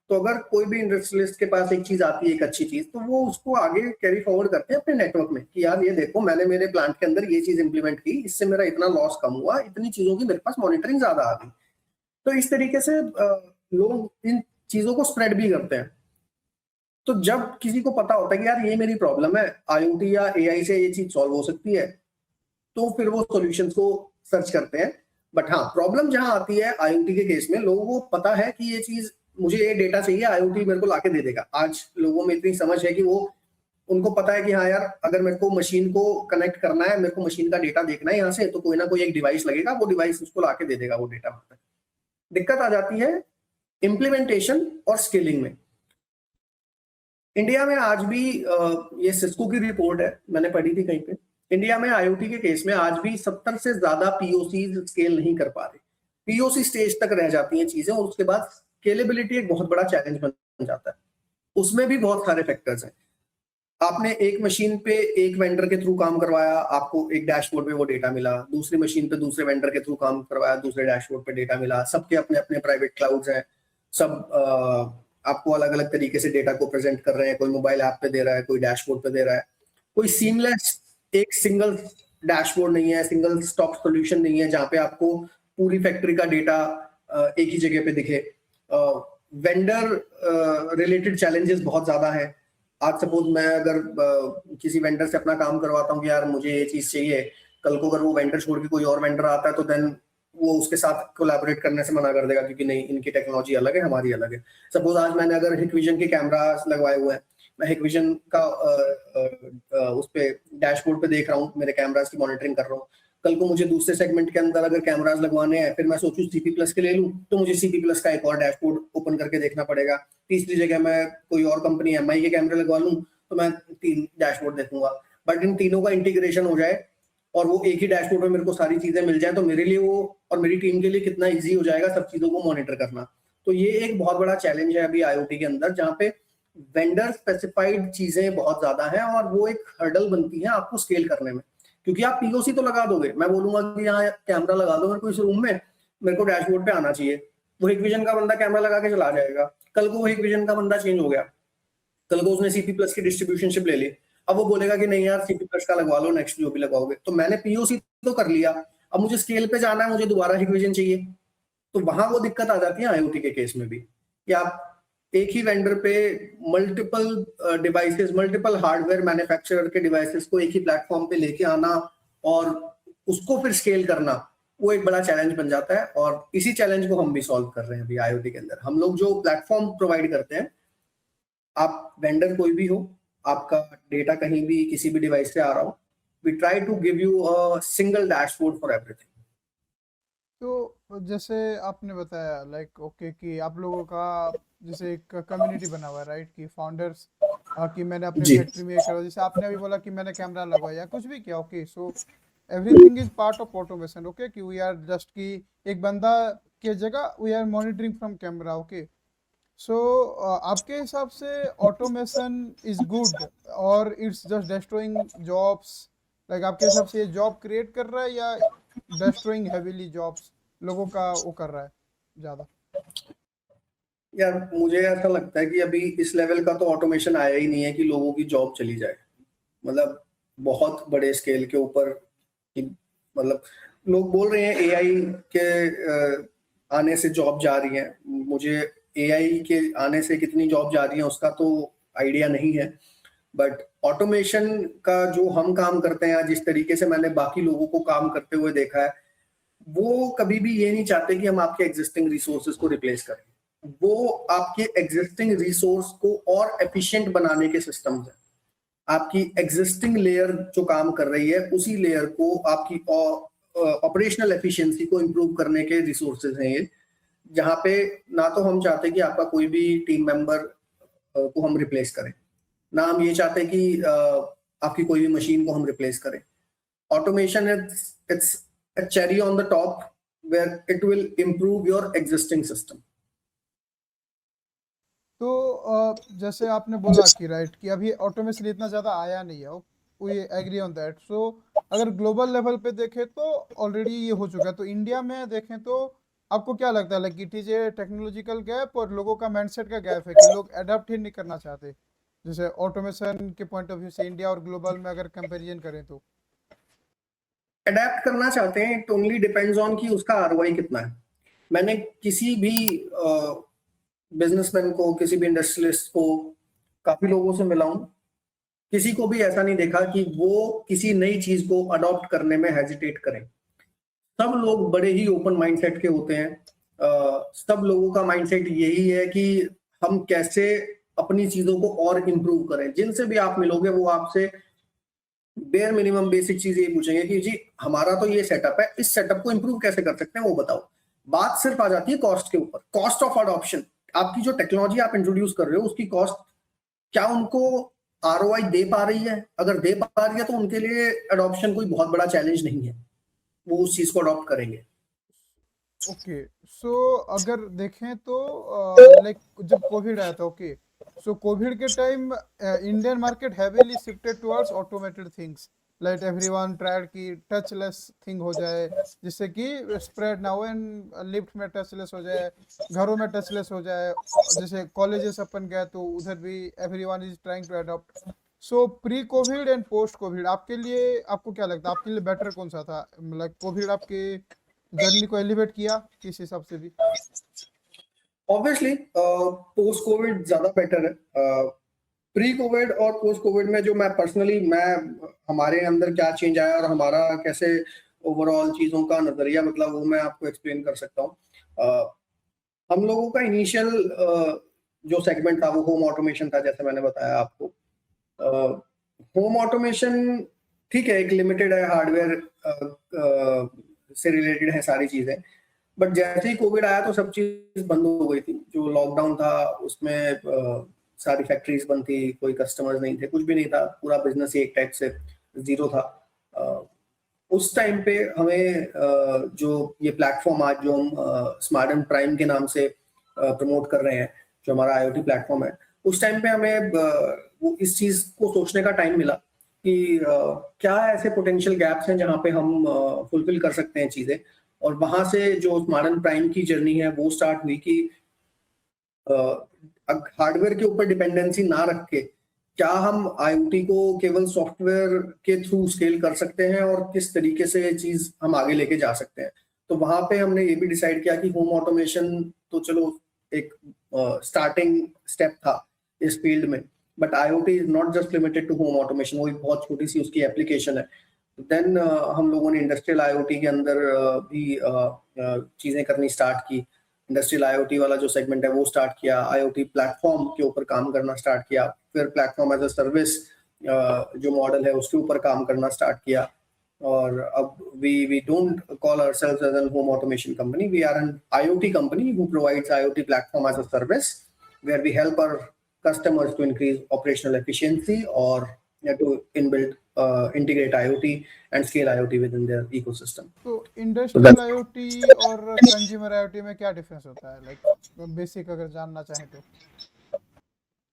तो अगर कोई भी इंडस्ट्रियलिस्ट के पास एक चीज आती है, एक अच्छी चीज, तो वो उसको आगे कैरी फॉरवर्ड करते हैं अपने नेटवर्क में कि यार ये देखो, मैंने मेरे प्लांट के अंदर ये चीज इंप्लीमेंट की, इससे मेरा इतना लॉस कम हुआ, इतनी चीजों की मेरे पास मॉनिटरिंग ज्यादा आ गई। तो इस तरीके से लोग इन चीजों को स्प्रेड भी करते हैं। तो जब किसी को पता होता है कि यार ये मेरी प्रॉब्लम है, आईओटी या एआई से ये चीज सॉल्व हो सकती है, तो फिर वो सॉल्यूशंस को सर्च करते हैं। बट हाँ, प्रॉब्लम जहां आती है आईओटी के केस में, लोगों को पता है कि ये चीज, मुझे ये डेटा चाहिए, आईओटी मेरे को लाके दे देगा। आज लोगों में इतनी समझ है कि वो, उनको पता है कि हाँ यार, अगर मेरे को मशीन को कनेक्ट करना है, मेरे को मशीन का डेटा देखना है यहाँ से, तो कोई ना कोई एक डिवाइस लगेगा, वो डिवाइस उसको लाके दे देगा वो डेटा। दिक्कत आ जाती है इम्प्लीमेंटेशन और स्केलिंग में। इंडिया में आज भी ये सिस्को की रिपोर्ट है, मैंने पढ़ी थी कहीं पे, इंडिया में आईओटी के केस में आज भी 70 से ज्यादा पीओसी स्केल नहीं कर पा रहे। पीओसी स्टेज तक रह जाती हैं चीजें, और उसके बाद स्केलेबिलिटी एक बहुत बड़ा चैलेंज बन जाता है। उसमें भी बहुत सारे फैक्टर्स हैं। आपने एक मशीन पे एक वेंडर के थ्रू काम करवाया, आपको एक डैशबोर्ड पे वो डेटा मिला, दूसरी मशीन पे दूसरे वेंडर के थ्रू काम करवाया, दूसरे डैशबोर्ड पे डेटा मिला, सबके अपने अपने प्राइवेट क्लाउड्स हैं, सब आपको अलग अलग तरीके से डेटा को प्रेजेंट कर रहे हैं, कोई मोबाइल ऐप पे दे रहा है, कोई डैशबोर्ड पे दे रहा है, कोई सीमलेस एक सिंगल डैशबोर्ड नहीं है, सिंगल स्टॉक सॉल्यूशन नहीं है जहां पे आपको पूरी फैक्ट्री का डेटा एक ही जगह पे दिखे। वेंडर रिलेटेड चैलेंजेस बहुत ज्यादा है। आज सपोज मैं अगर किसी वेंडर से अपना काम करवाता हूँ कि यार मुझे ये चीज चाहिए, कल को अगर वो वेंडर छोड़ के कोई और वेंडर आता है, तो देन वो उसके साथ कोलैबोरेट करने से मना कर देगा, क्योंकि नहीं, इनकी टेक्नोलॉजी अलग है, हमारी अलग है। सपोज आज मैंने अगर हिकविजन के कैमरास लगवाए हुए हैं, मैं हिकविजन का उस पे डैशबोर्ड पे देख रहा हूँ, मेरे कैमरास की मॉनिटरिंग कर रहा हूँ, कल को मुझे दूसरे सेगमेंट के अंदर अगर कैमरास लगवाने हैं, फिर मैं सोचूं सीपी प्लस के ले लूं, तो मुझे सीपी प्लस का एक और डैशबोर्ड ओपन करके देखना पड़ेगा। तीसरी जगह मैं कोई और कंपनी एमआई के कैमरे लगवा लूं, तो मैं 3 डैशबोर्ड देखूंगा। बट इन तीनों का इंटीग्रेशन हो जाए और वो एक ही डैशबोर्ड में मेरे को सारी चीजें मिल जाए, तो मेरे लिए वो और मेरी टीम के लिए कितना इजी हो जाएगा सब चीजों को मॉनिटर करना। तो ये एक बहुत बड़ा चैलेंज है अभी आईओटी के अंदर, जहाँ पे वेंडर स्पेसिफाइड चीजें बहुत ज्यादा हैं, और वो एक हर्डल बनती है आपको स्केल करने में। क्योंकि आप पीओसी तो लगा दोगे, मैं बोलूंगा कि यहाँ कैमरा लगा दो मेरे को इस रूम में, मेरे को डैशबोर्ड पे आना चाहिए, वो हिकविजन का बंदा कैमरा लगा के चला जाएगा। कल को वो हिकविजन का बंदा चेंज हो गया, कल को उसने सीपी प्लस की डिस्ट्रीब्यूशनशिप ले ली, अब वो बोलेगा कि नहीं यार सीपी प्लस का लगवा लो, नेक्स्ट जो भी लगाओगे। तो मैंने पीओसी तो कर लिया, अब मुझे स्केल पे जाना है, मुझे दोबारा हिकविजन चाहिए। तो वहां वो दिक्कत आ जाती है आईओटी के केस में भी, कि आप एक ही वेंडर पे multiple devices, multiple hardware manufacturer के डिवाइसेस को एक ही प्लेटफॉर्म पे लेके आना और उसको फिर स्केल करना, वो एक बड़ा चैलेंज बन जाता है। और इसी चैलेंज को हम भी सॉल्व कर रहे हैं अभी आईओटी के अंदर। हम लोग जो प्लेटफॉर्म प्रोवाइड करते हैं, आप वेंडर कोई भी हो, आपका डेटा कहीं भी किसी भी डिवाइस से आ रहा हो, we try to give you a single dashboard for everything. तो जैसे आपने बताया लाइक ओके कि आप लोगों का जैसे एक कम्युनिटी बना हुआ है राइट, कि फाउंडर्स कि मैंने अपने जी फैक्ट्री में ये करा, जैसे आपने अभी बोला कि मैंने कैमरा लगवाया कुछ भी किया, okay so everything is part of automation, okay कि वी आर जस्ट कि एक बंदा की जगह we are monitoring from camera, okay so आपके हिसाब से ऑटोमेशन इज गुड और it's just destroying jobs, like आपके हिसाब से ये जॉब क्रिएट कर रहा है या डिस्ट्रॉइंग हेवीली जॉब्स लोगों का वो कर रहा है ज्यादा? यार, मुझे ऐसा लगता है कि अभी इस लेवल का तो ऑटोमेशन आया ही नहीं है कि लोगों की जॉब चली जाए। मतलब बहुत बड़े स्केल के ऊपर कि, मतलब लोग बोल रहे हैं एआई के आने से जॉब जा रही है। मुझे एआई के आने से कितनी जॉब जा रही है उसका तो आइडिया नहीं है, बट ऑटोमेशन का जो हम काम करते हैं, जिस तरीके से मैंने बाकी लोगों को काम करते हुए देखा है, वो कभी भी ये नहीं चाहते कि हम आपके एग्जिस्टिंग रिसोर्सेज को रिप्लेस करें। वो आपके एग्जिस्टिंग रिसोर्स को और एफिशिएंट बनाने के सिस्टम्स हैं। आपकी एग्जिस्टिंग लेयर जो काम कर रही है, उसी लेयर को आपकी ऑपरेशनल एफिशिएंसी को इंप्रूव करने के रिसोर्सेज हैं ये। जहाँ पे ना तो हम चाहते कि आपका कोई भी टीम मेंबर को हम रिप्लेस करें, ना हम ये चाहते कि आपकी कोई भी मशीन को हम रिप्लेस करें। Automation it's a cherry on the top where it will improve your existing system. तो जैसे आपने बोला कि राइट कि अभी ऑटोमेशन इतना ज़्यादा आया नहीं है, वी एग्री ऑन दैट। सो अगर ग्लोबल लेवल पे देखें तो ऑलरेडी ये हो चुका है, तो इंडिया में देखें तो आपको क्या लगता है, like it is a technological gap और लोगों का माइंडसेट का गैप है कि लोग अडॉप्ट ही नहीं करना चाहते? जैसे ऑटोमेशन के पॉइंट ऑफ व्यू से इंडिया और ग्लोबल में अगर कंपैरिजन करें तो। अडेप्ट करना चाहते हैं, इट ओनली डिपेंड्स ऑन कि उसका आरओआई कितना है। मैंने किसी भी बिजनेसमैन को, किसी भी इंडस्ट्रियलिस्ट को, काफी लोगों से मिला हूं, किसी को भी ऐसा नहीं देखा कि वो किसी नई चीज को अडॉप्ट करने में हेजिटेट करें। सब लोग बड़े ही ओपन माइंडसेट के होते हैं। सब लोगों का माइंडसेट यही है कि हम कैसे अपनी चीजों को और इम्प्रूव करें। जिनसे भी आप मिलोगे वो आपसे बेयर मिनिमम बेसिक चीज ये पूछेंगे कि जी हमारा तो ये सेटअप है, इस सेटअप को इम्प्रूव कैसे कर सकते हैं वो बताओ। बात सिर्फ आ जाती है कॉस्ट के ऊपर, कॉस्ट ऑफ अडॉप्शन। आपकी जो टेक्नोलॉजी आप इंट्रोड्यूस कर रहे हो उसकी कॉस्ट क्या उनको आरओआई दे पा रही है? अगर दे पा रही है तो उनके लिए अडॉप्शन कोई बहुत बड़ा चैलेंज नहीं है, वो उस चीज को अडॉप्ट करेंगे। ओके, सो अगर देखें तो लाइक जब कोविड आया था, ओके, सो कोविड के time Indian market heavily shifted towards automated things, like everyone tried कि टचलेस थिंग हो जाए, जिससे कि स्प्रेड ना हो एंड लिफ्ट में टचलेस हो जाए, घरों में टचलेस हो जाए। जैसे कॉलेजेस अपन गए तो उधर भी everyone is trying to adopt. So pre covid and post covid आपके लिए, आपको क्या लगता है आपके लिए बेटर कौन सा था? लाइक कोविड आपके जर्नी को एलिवेट किया किस हिसाब से भी? ऑब्वियसली पोस्ट कोविड ज्यादा बेटर है। प्री कोविड और पोस्ट कोविड में जो मैं हमारे अंदर क्या चेंज आया और हमारा कैसे ओवरऑल चीजों का नजरिया, मतलब वो मैं आपको एक्सप्लेन कर सकता हूँ। हम लोगों का इनिशियल जो सेगमेंट था वो होम ऑटोमेशन था, जैसे मैंने बताया आपको। होम ऑटोमेशन ठीक है, एक लिमिटेड है, हार्डवेयर से रिलेटेड है सारी चीजें। बट जैसे ही कोविड आया तो सब चीज बंद हो गई थी। जो लॉकडाउन था उसमें सारी फैक्ट्रीज बंद थी, कोई कस्टमर्स नहीं थे, कुछ भी नहीं था, पूरा बिजनेस ही एक टाइप से जीरो था। उस टाइम पे हमें जो ये प्लेटफॉर्म आज जो हम स्मार्ट एंड प्राइम के नाम से प्रमोट कर रहे हैं, जो हमारा आईओटी प्लेटफॉर्म है, उस टाइम पे हमें वो इस चीज को सोचने का टाइम मिला कि क्या ऐसे पोटेंशियल गैप्स हैं जहाँ पे हम फुलफिल कर सकते हैं चीजें। और वहां से जो स्मार्ट एंड प्राइम की जर्नी है वो स्टार्ट हुई कि हार्डवेयर के ऊपर डिपेंडेंसी ना रख के क्या हम आईओटी को केवल सॉफ्टवेयर के थ्रू स्केल कर सकते हैं और किस तरीके से ये चीज हम आगे लेके जा सकते हैं। तो वहां पे हमने ये भी डिसाइड किया कि होम ऑटोमेशन तो चलो एक स्टार्टिंग स्टेप था इस फील्ड में, but IoT is not just limited to home automation, वो एक बहुत छोटी सी उसकी एप्लीकेशन है। देन हम लोगों ने इंडस्ट्रियल आईओटी के अंदर भी चीजें करनी स्टार्ट की। इंडस्ट्रियल आईओटी वाला जो सेगमेंट है वो स्टार्ट किया, आईओटी प्लेटफॉर्म के ऊपर काम करना स्टार्ट किया, फिर प्लेटफॉर्म एज अ सर्विस जो मॉडल है उसके ऊपर काम करना स्टार्ट किया। और अब we don't call ourselves as a home automation company, we are an IoT company who provides IoT platform as a service, where we help our customers to increase operational efficiency or to inbuild integrate IoT and scale IoT within their ecosystem. तो So industrial IoT और consumer IoT में क्या difference होता है, like basic अगर जानना चाहें तो?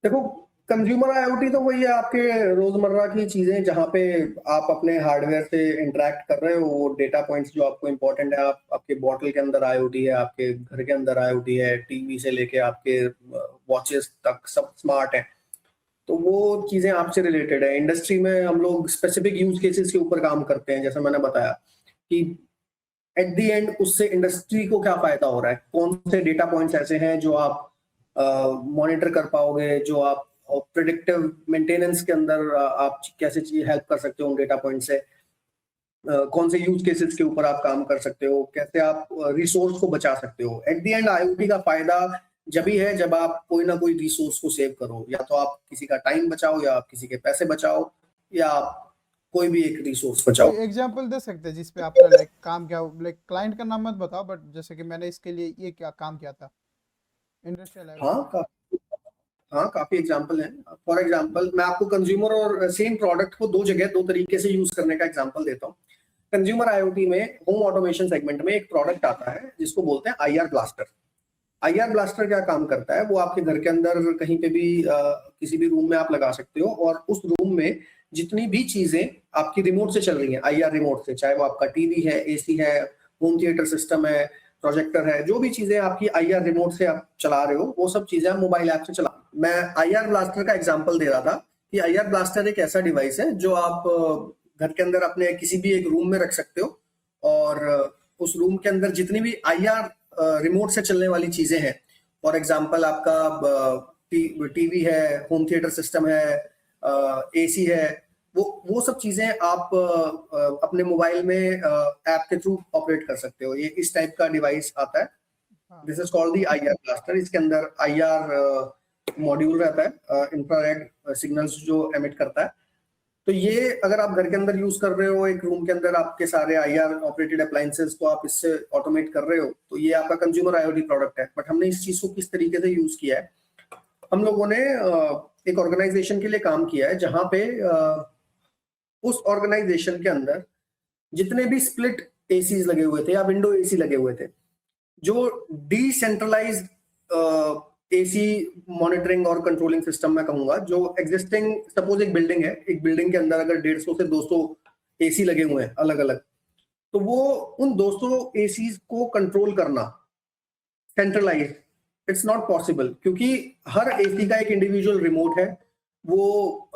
देखो, कंज्यूमर आईओटी तो वही है आपके रोजमर्रा की चीजें जहाँ पे आप अपने हार्डवेयर से इंटरेक्ट कर रहे हो। वो डेटा पॉइंट्स जो आपको इंपॉर्टेंट है, आपके बॉटल के अंदर आईओटी है, आपके घर के अंदर आईओटी है, टीवी से लेके आपके वॉचेस तक सब स्मार्ट है। तो वो चीजें आपसे रिलेटेड है। इंडस्ट्री में हम लोग स्पेसिफिक यूज केसेस के ऊपर काम करते हैं, जैसे मैंने बताया कि एट द एंड उससे इंडस्ट्री को क्या फायदा हो रहा है, कौन से डेटा पॉइंट्स ऐसे हैं जो आप मॉनिटर कर पाओगे, जो आप प्रिडिक्टिव मेंटेनेंस के अंदर आप कैसे हेल्प कर सकते हो उन डेटा पॉइंट से। कौन से यूज केसेस के ऊपर आप काम कर सकते हो, कैसे आप रिसोर्स को बचा सकते हो। एट द एंड आईओटी का फायदा जब ही है जब आप कोई ना कोई रिसोर्स को सेव करो, या तो आप किसी का टाइम बचाओ, या आप किसी के पैसे बचाओ, या आप कोई भी एक रिसोर्स बचाओ। कोई एग्जांपल दे सकते हैं जिसपे आपका लाइक काम क्या, लाइक क्लाइंट का नाम मत बताओ, बट जैसे कि मैंने इसके लिए ये क्या काम किया था इंडस्ट्रियल आईओटी में। हाँ, हाँ, काफी एग्जाम्पल हैं। फॉर एग्जाम्पल मैं आपको कंज्यूमर और सेम प्रोडक्ट को दो जगह दो तरीके से यूज करने का एग्जाम्पल देता हूँ। कंज्यूमर आईओटी में होम ऑटोमेशन सेगमेंट में एक प्रोडक्ट आता है जिसको बोलते हैं आईआर ब्लास्टर। आईआर ब्लास्टर क्या काम करता है, वो आपके घर के अंदर कहीं पे भी किसी भी रूम में आप लगा सकते हो, और उस रूम में जितनी भी चीजें आपकी रिमोट से चल रही हैं, आईआर रिमोट से, चाहे वो आपका टीवी है, एसी है, होम थिएटर सिस्टम है, प्रोजेक्टर है, जो भी चीजें आपकी आईआर रिमोट से आप चला रहे हो, वो सब चीजें आप मोबाइल ऐप से चला। मैं आईआर ब्लास्टर का एग्जांपल दे रहा था कि आईआर ब्लास्टर एक ऐसा डिवाइस है जो आप घर के अंदर अपने किसी भी एक रूम में रख सकते हो, और उस रूम के अंदर जितनी भी आईआर रिमोट से चलने वाली चीजें हैं, फॉर एग्जांपल आपका टीवी है, होम थिएटर सिस्टम है, एसी है, वो सब चीजें आप अपने मोबाइल में ऐप के थ्रू ऑपरेट कर सकते हो। ये इस टाइप का डिवाइस आता है, this is called the IR blaster. इसके अंदर आईआर मॉड्यूल रहता है, इंफ्रारेड सिग्नल्स जो एमिट करता है। तो ये अगर आप घर के अंदर यूज कर रहे हो, एक रूम के अंदर आपके सारे आईआर ऑपरेटेड अप्लायंसेस को आप इससे ऑटोमेट कर रहे हो, तो ये आपका कंज्यूमर आईओटी प्रोडक्ट है। बट हमने इस चीज को किस तरीके से यूज किया है, हम लोगों ने एक ऑर्गेनाइजेशन के लिए काम किया है, जहां पे उस ऑर्गेनाइजेशन के अंदर जितने भी स्प्लिट एसीज लगे हुए थे या विंडो एसी लगे हुए थे, जो डिसेंट्रलाइज्ड एसी मॉनिटरिंग और कंट्रोलिंग सिस्टम मैं कहूंगा, जो एग्जिस्टिंग, सपोज एक बिल्डिंग है, एक बिल्डिंग के अंदर अगर 150 से 200 एसी लगे हुए हैं अलग अलग, तो वो उन 200 एसीज को कंट्रोल करना सेंट्रलाइज, इट्स नॉट पॉसिबल, क्योंकि हर एसी का एक इंडिविजुअल रिमोट है। वो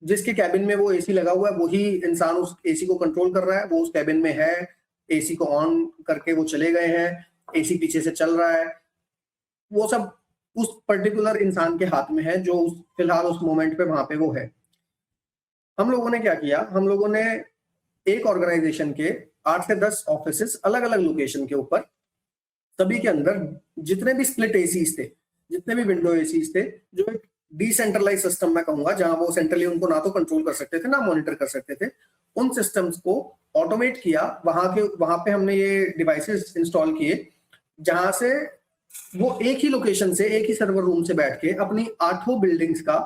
जिसके कैबिन में वो एसी लगा हुआ है, वही इंसान उस एसी को कंट्रोल कर रहा है, वो उस कैबिन में है, एसी को ऑन करके वो चले गए हैं, एसी पीछे से चल रहा है, वो सब उस पर्टिकुलर इंसान के हाथ में है, जो फिलहाल उस मोमेंट पे वहां पे वो है। हम लोगों ने क्या किया, हम लोगों ने एक ऑर्गेनाइजेशन के 8 से 10 ऑफिसेस अलग अलग लोकेशन के ऊपर, सभी के अंदर जितने भी स्प्लिट एसीज थे, जितने भी विंडो एसीज थे, जो एक डिसेंट्रलाइज सिस्टम मैं कहूंगा, जहां वो सेंट्रली उनको ना तो कंट्रोल कर सकते थे ना मॉनिटर कर सकते थे, उन सिस्टम्स को ऑटोमेट किया। वहां पे हमने ये डिवाइसेस इंस्टॉल किए, जहां से वो एक ही लोकेशन से, एक ही सर्वर रूम से बैठ के अपनी 8 बिल्डिंग्स का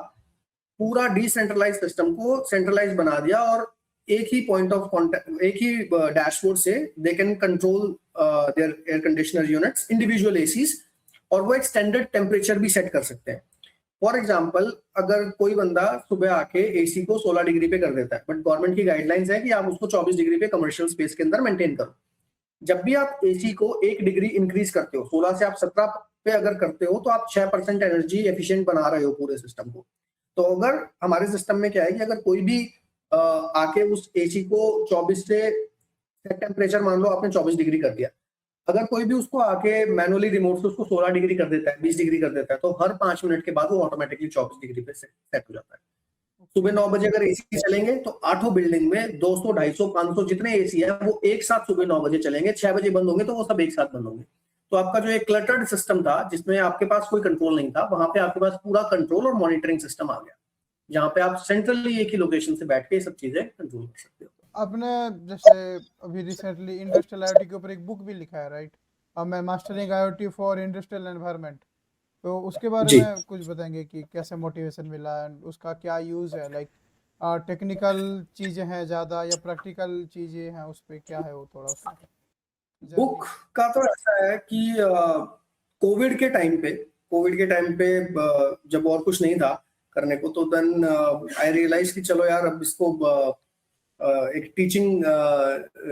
पूरा डिसेंट्रलाइज सिस्टम को सेंट्रलाइज बना दिया, और एक ही पॉइंट ऑफ कॉन्टेक्ट, एक ही डैशबोर्ड से they can control their air conditioner units, individual ACs, और वो एक स्टैंडर्ड टेम्परेचर भी सेट कर सकते हैं। फॉर एग्जाम्पल, अगर कोई बंदा सुबह आके एसी को 16 डिग्री पे कर देता है, बट गवर्नमेंट की गाइडलाइंस है कि आप उसको 24 डिग्री पे कमर्शियल स्पेस के अंदर मेंटेन करो। जब भी आप एसी को 1 डिग्री इंक्रीज करते हो, 16 से आप 17 पे अगर करते हो, तो आप 6% एनर्जी एफिशिएंट बना रहे हो पूरे सिस्टम को। तो अगर हमारे सिस्टम में क्या है कि अगर कोई भी आके उस एसी को 24 से टेम्परेचर, मान लो आपने 24 डिग्री कर दिया, अगर कोई भी उसको आके मैनुअली रिमोट से उसको 16 डिग्री कर देता है, 20 डिग्री कर देता है, तो हर 5 मिनट के बाद वो ऑटोमेटिकली 24 डिग्री पे सेट हो जाता है। सुबह 9 बजे अगर एसी चलेंगे, तो 8 बिल्डिंग में 200, 250, 500 जितने एसी है, वो एक साथ सुबह 9 बजे चलेंगे, 6 बजे बंद होंगे तो वो सब एक साथ बंद होंगे। तो आपका जो एक क्लटर्ड सिस्टम था, जिसमें आपके पास कोई कंट्रोल नहीं था, वहां पे आपके पास पूरा कंट्रोल और मॉनिटरिंग सिस्टम आ गया, जहां पे आप सेंट्रली एक ही लोकेशन से बैठ के सब चीजें कंट्रोल कर सकते हो। आपने जैसे अभी रिसेंटली इंडस्ट्रियल आईओटी के ऊपर एक बुक भी लिखा है, राइट? मैं mastering IoT for industrial environment, तो उसके बारे जी, में कुछ बताएंगे कि कैसे मोटिवेशन मिला एंड उसका क्या यूज है, लाइक टेक्निकल चीजें हैं ज्यादा या प्रैक्टिकल चीजें हैं, उस पे क्या है वो थोड़ा उसमें बुक जर्नी। का तो ऐसा है कि कोविड के टाइम पे, जब और कुछ नहीं था करने को, तो देन आई रियलाइज कि चलो यार, अब इसको एक टीचिंग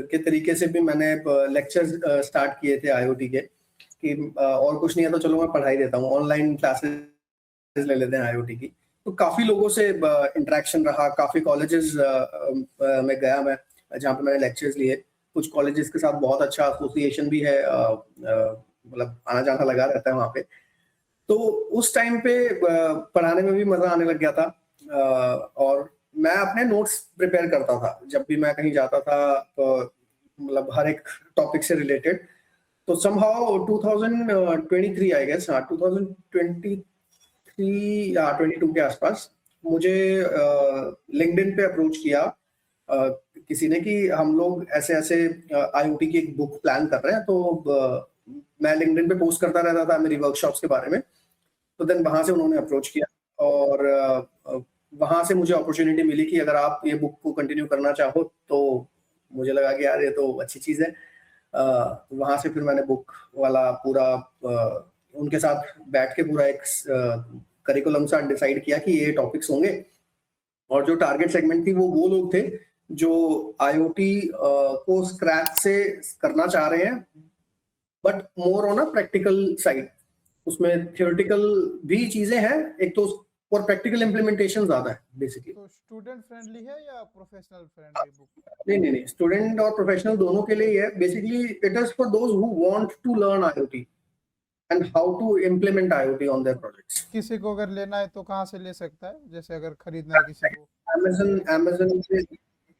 के तरीके से भी मैंने लेक्चर्स स्टार्ट किए थे आईओटी के, कि और कुछ नहीं है तो चलो मैं पढ़ाई देता हूँ, ऑनलाइन क्लासेस ले लेते हैं आईओटी की। तो काफी लोगों से इंटरेक्शन रहा, काफी कॉलेजेस में गया मैं, जहाँ पे मैंने लेक्चर्स लिए। कुछ कॉलेजेस के साथ बहुत अच्छा एसोसिएशन भी है, मतलब आना जाना लगा रहता है वहाँ पे। तो उस टाइम पे पढ़ाने में भी मजा आने लग गया था, और मैं अपने नोट्स प्रिपेयर करता था जब भी मैं कहीं जाता था, तो मतलब हर एक टॉपिक से रिलेटेड। तो समहाउ 2023 आई गेस, हाँ 2023 या 22 के आसपास मुझे लिंक्डइन पे अप्रोच किया किसी ने, कि हम लोग ऐसे ऐसे आईओटी की एक बुक प्लान कर रहे हैं। तो मैं लिंक्डइन पे पोस्ट करता रहता था मेरी वर्कशॉप्स के बारे में। तो देन वहां से उन्होंने अप्रोच किया, और वहां से मुझे अपॉर्चुनिटी मिली कि अगर आप ये बुक को कंटिन्यू करना चाहो, तो मुझे लगा कि यार ये तो अच्छी चीज है। वहां से फिर मैंने बुक वाला पूरा उनके साथ बैठ के पूरा एक करिकुलम सा डिसाइड किया कि ये टॉपिक्स होंगे, और जो टारगेट सेगमेंट थी वो लोग थे जो आईओटी को स्क्रैच से करना चाह रहे हैं, but more on a practical side. उसमें थियोरेटिकल भी चीजें हैं एक तो, और प्रैक्टिकल इम्प्लीमेंटेशन ज्यादा है बेसिकली। तो स्टूडेंट फ्रेंडली है या प्रोफेशनल फ्रेंडली बुक? नहीं, स्टूडेंट और प्रोफेशनल दोनों के लिए ही है basically. It is for those who want to learn IoT and how to implement IoT on their projects. किसी को अगर लेना है तो कहाँ से ले सकता है, जैसे अगर खरीदना है किसी को? अमेजन अमेजन पे,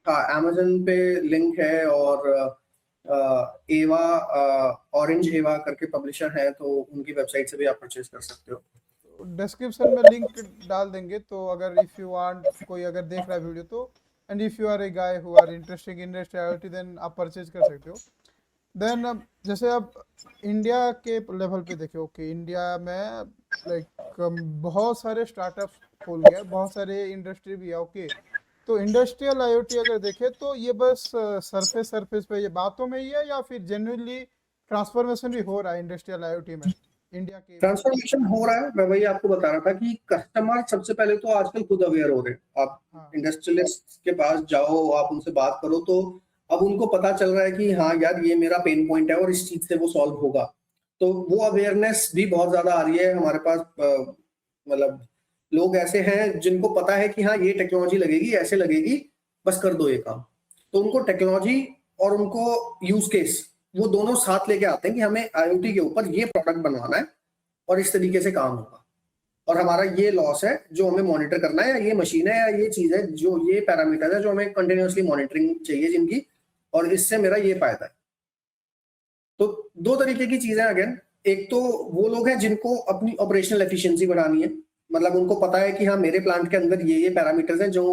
हाँ अमेजन पे लिंक है, और एवा, ऑरेंज एवा करके पब्लिशर है, तो उनकी वेबसाइट से भी आप परचेज कर सकते हो। डिस्क्रिप्शन में लिंक डाल देंगे, तो अगर इफ़ यू वांट, कोई अगर देख रहा है वीडियो तो, and if you are a guy who are interested in industry IoT, then आप परचेज कर सकते हो। देन अब जैसे आप इंडिया के लेवल पे देखे, ओके इंडिया में लाइक बहुत सारे स्टार्टअप्स खोल गया, बहुत सारे इंडस्ट्री भी है, ओके। तो इंडस्ट्रियल आईओटी अगर देखे तो ये बस सरफेस सरफेस पे ये बातों में ही है, या फिर जेन्युइनली ट्रांसफॉर्मेशन भी हो रहा है इंडस्ट्रियल आईओटी में इंडिया के? ट्रांसफॉर्मेशन हो रहा है। मैं वही आपको बता रहा था कि कस्टमर सबसे पहले तो आजकल खुद अवेयर हो रहे हैं। आप हाँ इंडस्ट्रियलिस्ट के पास जाओ, आप उनसे बात करो, तो अब उनको पता चल रहा है कि हाँ यार ये मेरा पेन पॉइंट है और इस चीज से वो सॉल्व होगा। तो वो अवेयरनेस भी बहुत ज्यादा आ रही है हमारे पास। मतलब लोग ऐसे हैं जिनको पता है कि हाँ ये टेक्नोलॉजी लगेगी, ऐसे लगेगी, बस कर दो ये काम। तो उनको टेक्नोलॉजी और उनको यूज केस, वो दोनों साथ लेके आते हैं कि हमें आईओटी के ऊपर ये प्रोडक्ट बनवाना है और इस तरीके से काम होगा, और हमारा ये लॉस है जो हमें मॉनिटर करना है, या ये मशीन है, या ये चीज है, जो ये पैरामीटर है जो हमें कंटिन्यूअसली मॉनिटरिंग चाहिए जिनकी, और इससे मेरा ये फायदा है। तो दो तरीके की चीजें अगेन। एक तो वो लोग हैं जिनको अपनी ऑपरेशनल एफिशिएंसी बढ़ानी है, मतलब उनको पता है कि हाँ मेरे प्लांट के अंदर ये पैरामीटर्स हैं जो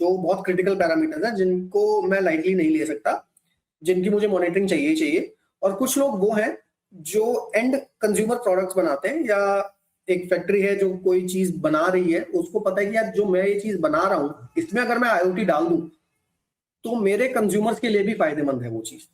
जो बहुत क्रिटिकल पैरामीटर्स हैं जिनको मैं लाइटली नहीं ले सकता, जिनकी मुझे मॉनिटरिंग चाहिए ही चाहिए। और कुछ लोग वो हैं जो एंड कंज्यूमर प्रोडक्ट्स बनाते हैं, या एक फैक्ट्री है जो कोई चीज बना रही है, उसको पता है कि यार जो मैं ये चीज बना रहा हूँ इसमें अगर मैं आईओटी डाल दूं तो मेरे कंज्यूमर्स के लिए भी फायदेमंद है वो चीज।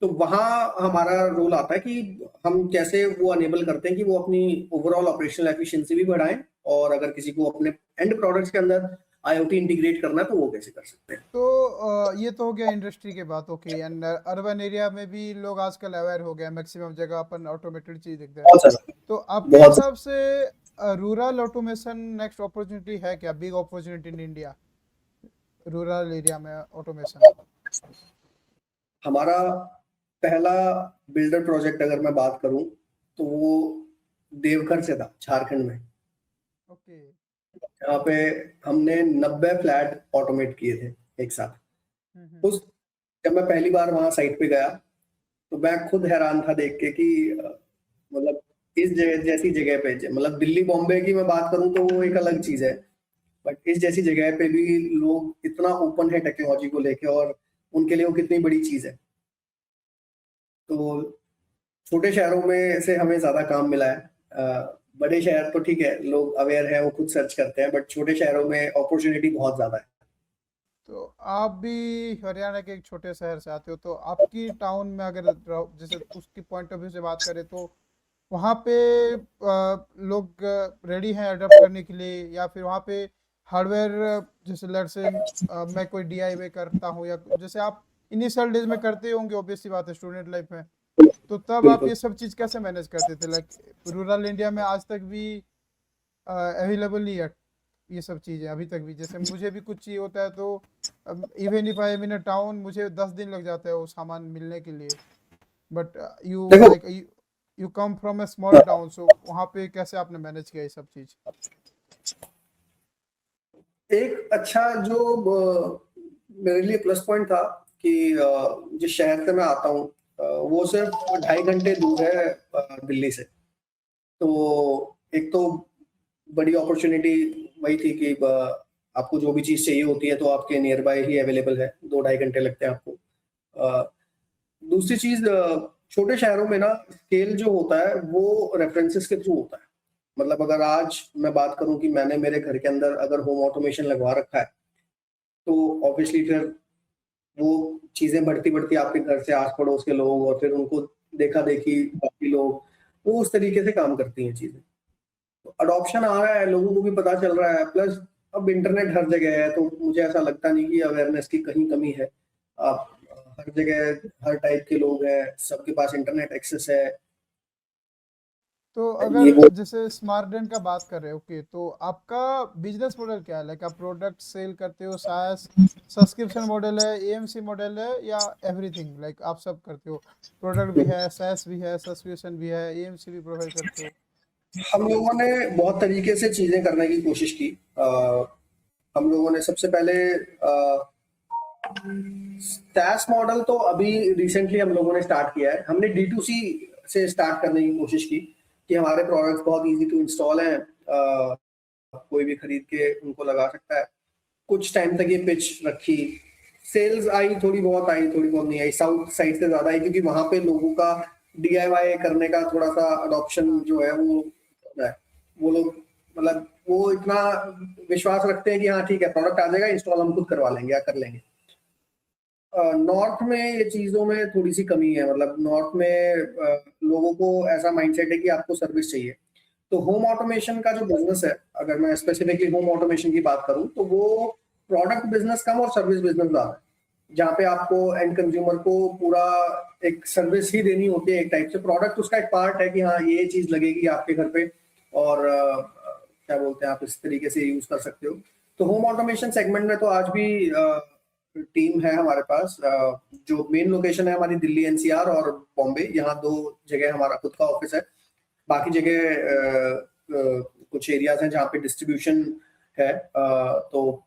तो वहां हमारा रोल आता है कि हम कैसे वो अनेबल करते हैं कि वो अपनी ओवरऑल ऑपरेशनल एफिशिएंसी भी बढ़ाएं, और अगर किसी को अपने एंड प्रोडक्ट्स के अंदर आईओटी इंटीग्रेट करना है तो वो कैसे कर सकते हैं। तो ये तो हो गया इंडस्ट्री के बात, ओके। एंड अर्बन एरिया में भी लोग आजकल अवेयर हो गए, मैक्सिमम जगह अपन ऑटोमेटेड चीज देखते हैं। बहुत सारा, तो आपके बहुत हिसाब से रूरल ऑटोमेशन नेक्स्ट अपॉर्चुनिटी है क्या, big opportunity in India rural area में ऑटोमेशन? हमारा पहला बिल्डर प्रोजेक्ट अगर मैं बात करूं तो वो देवघर से था, झारखंड में। ओके। यहाँ पे हमने 90 फ्लैट ऑटोमेट किए थे एक साथ। हम्म। उस जब मैं पहली बार वहां साइट पे गया तो मैं खुद हैरान था देख के कि मतलब इस जगह जैसी जगह पे, मतलब दिल्ली बॉम्बे की मैं बात करूं तो वो एक अलग चीज है, बट इस जैसी जगह पे भी लोग इतना ओपन है टेक्नोलॉजी को लेके, और उनके लिए वो कितनी बड़ी चीज है। तो छोटे शहरों में से हमें ज्यादा काम मिला है। बड़े शहर तो ठीक है, लोग अवेयर है, वो खुद सर्च करते हैं, बट छोटे शहरों में अपॉर्चुनिटी बहुत ज्यादा है। तो आप भी हरियाणा के एक छोटे शहर से आते हो, तो आपकी टाउन में अगर जैसे उसकी पॉइंट ऑफ व्यू से बात करें तो वहाँ पे लोग रेडी हैं अडॉप्ट करने के लिए, या फिर वहाँ पे हार्डवेयर, जैसे लेट्स से मैं कोई डीआईवाई करता हूँ, या जैसे आप इनिशियल डेज में करते होंगे, ऑब्वियस सी बात है स्टूडेंट लाइफ में, तो तब आप बिल्कुल। ये सब चीज़ कैसे मैनेज करते थे? लाइक रूरल इंडिया में आज तक भी अवेलेबल नहीं है ये सब चीज़ें अभी तक भी? जैसे मुझे भी कुछ चाहिए होता है तो even if I am in a town, मुझे 10 दिन लग जाता है वो सामान मिलने के लिए। बट यू देखो, like you come from a small town, so वहाँ पे कैसे आपने मैनेज किया ये सब चीज़? एक अच्छा जो मेरे लिए प्लस पॉइंट था कि जिस शहर से मैं आता हूँ वो सिर्फ 2.5 घंटे दूर है दिल्ली से। तो एक तो बड़ी अपॉर्चुनिटी वही थी कि आपको जो भी चीज चाहिए होती है तो आपके नियर बाय ही अवेलेबल है, 2-2.5 घंटे लगते हैं आपको। अ, दूसरी चीज, छोटे शहरों में ना स्केल जो होता है वो रेफरेंसेस के थ्रू होता है। मतलब अगर आज मैं बात करूं कि मैंने मेरे घर के अंदर अगर होम ऑटोमेशन लगवा रखा है, तो ऑब्वियसली फिर वो चीजें बढ़ती बढ़ती आपके घर से आस पड़ोस के लोग, और फिर उनको देखा देखी बाकी लोग, वो उस तरीके से काम करती हैं चीजें। तो अडॉप्शन आ रहा है, लोगों को भी पता चल रहा है, प्लस अब इंटरनेट हर जगह है, तो मुझे ऐसा लगता नहीं कि अवेयरनेस की कहीं कमी है। आप हर जगह हर टाइप के लोग हैं, सबके पास इंटरनेट एक्सेस है। तो ये अगर वो जैसे स्मार्ट डेंट का बात कर रहे हो, ओके, तो आपका बिजनेस मॉडल क्या है? लाइक आप प्रोडक्ट सेल करते हो, सास सब्सक्रिप्शन मॉडल है, एएमसी मॉडल है, या एवरीथिंग? लाइक आप सब करते हो, प्रोडक्ट भी है, सास भी है, सब्सक्रिप्शन भी है, एएमसी भी प्रोवाइड करते हो? हम लोगों ने बहुत तरीके से चीजें करने की कोशिश की। हम लोगों ने सबसे पहले SaaS मॉडल तो अभी रिसेंटली हम लोगों ने स्टार्ट किया है। हमने D2C से स्टार्ट करने की कोशिश की कि हमारे प्रोडक्ट्स बहुत इजी टू इंस्टॉल हैं, कोई भी खरीद के उनको लगा सकता है। कुछ टाइम तक ये पिच रखी, सेल्स आई, थोड़ी बहुत आई, थोड़ी बहुत नहीं आई। साउथ साइड से ज्यादा आई क्योंकि वहां पे लोगों का DIY करने का थोड़ा सा अडॉप्शन हाँ। जो है वो लोग मतलब वो इतना विश्वास रखते हैं कि हाँ ठीक है, प्रोडक्ट आ जाएगा, इंस्टॉल हम खुद करवा लेंगे या कर लेंगे। नॉर्थ में ये चीजों में थोड़ी सी कमी है। मतलब नॉर्थ में लोगों को ऐसा माइंडसेट है कि आपको सर्विस चाहिए। तो होम ऑटोमेशन का जो बिजनेस है, अगर मैं स्पेसिफिकली होम ऑटोमेशन की बात करूं, तो वो प्रोडक्ट बिजनेस कम और सर्विस बिजनेस ज्यादा है, जहाँ पे आपको एंड कंज्यूमर को पूरा एक सर्विस ही देनी होती है। एक टाइप से प्रोडक्ट उसका एक पार्ट है कि हाँ ये चीज लगेगी आपके घर पे, और क्या बोलते हैं, आप इस तरीके से यूज कर सकते हो। तो होम ऑटोमेशन सेगमेंट में तो आज भी टीम है हमारे पास। जो मेन लोकेशन है हमारी दिल्ली NCR और बॉम्बे, यहाँ दो जगह हमारा खुद का ऑफिस है। बाकी जगह कुछ एरियाज हैं जहाँ पे डिस्ट्रीब्यूशन है। तो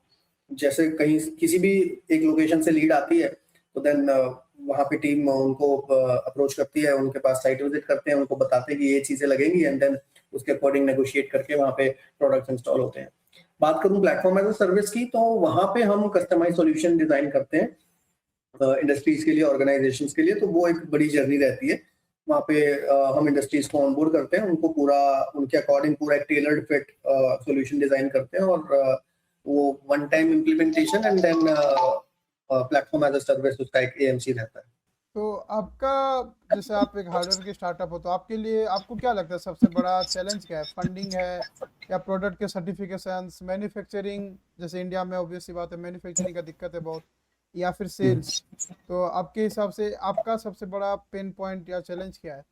जैसे कहीं किसी भी एक लोकेशन से लीड आती है तो देन वहाँ पे टीम उनको अप्रोच करती है, उनके पास साइट विजिट करते हैं, उनको बताते हैं कि ये चीजें लगेंगी, एंड देन उसके अकॉर्डिंग नेगोशिएट करके वहाँ पे प्रोडक्ट्स इंस्टॉल होते हैं। बात करूँ प्लेटफॉर्म एज अ सर्विस की, तो वहाँ पे हम कस्टमाइज सॉल्यूशन डिजाइन करते हैं इंडस्ट्रीज के लिए, ऑर्गेनाइजेशंस के लिए। तो वो एक बड़ी जर्नी रहती है। वहाँ पे हम इंडस्ट्रीज को ऑनबोर्ड करते हैं, उनको पूरा उनके अकॉर्डिंग पूरा एक टेलर्ड फिट सॉल्यूशन डिजाइन करते हैं, और वो one time implementation and then platform as a service, उसका एक AMC रहता है। तो आपका, जैसे आप एक हार्डवेयर के स्टार्टअप हो, तो आपके लिए आपको क्या लगता है सबसे बड़ा चैलेंज क्या है? फंडिंग है, या प्रोडक्ट के सर्टिफिकेशंस, मैन्युफैक्चरिंग, जैसे इंडिया में ऑब्वियस सी बात है मैन्युफैक्चरिंग का दिक्कत है बहुत, या फिर सेल्स? तो आपके हिसाब से आपका सबसे बड़ा पेन पॉइंट या चैलेंज क्या है?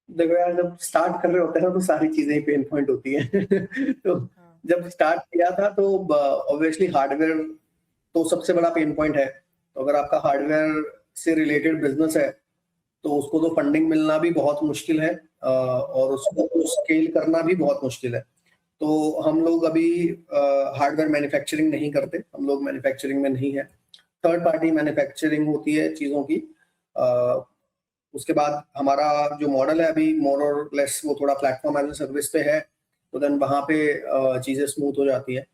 देखो यार, जब स्टार्ट कर रहे होते हैं ना तो सारी चीजें ही पेन पॉइंट होती हैं। तो हाँ। जब स्टार्ट किया था तो ऑब्वियसली हार्डवेयर तो सबसे बड़ा पेन पॉइंट है। तो अगर आपका हार्डवेयर से रिलेटेड बिजनेस है तो उसको तो फंडिंग मिलना भी बहुत मुश्किल है, और उसको तो स्केल करना भी बहुत मुश्किल है। तो हम लोग अभी हार्डवेयर मैन्युफैक्चरिंग नहीं करते, हम लोग मैन्युफैक्चरिंग में नहीं है। थर्ड पार्टी मैन्युफैक्चरिंग होती है चीज़ों की। अ, उसके बाद हमारा जो मॉडल है अभी मोर और लेस वो थोड़ा प्लेटफॉर्म एज अ सर्विस पे है। तो देन वहाँ पे चीज़ें स्मूथ हो जाती है।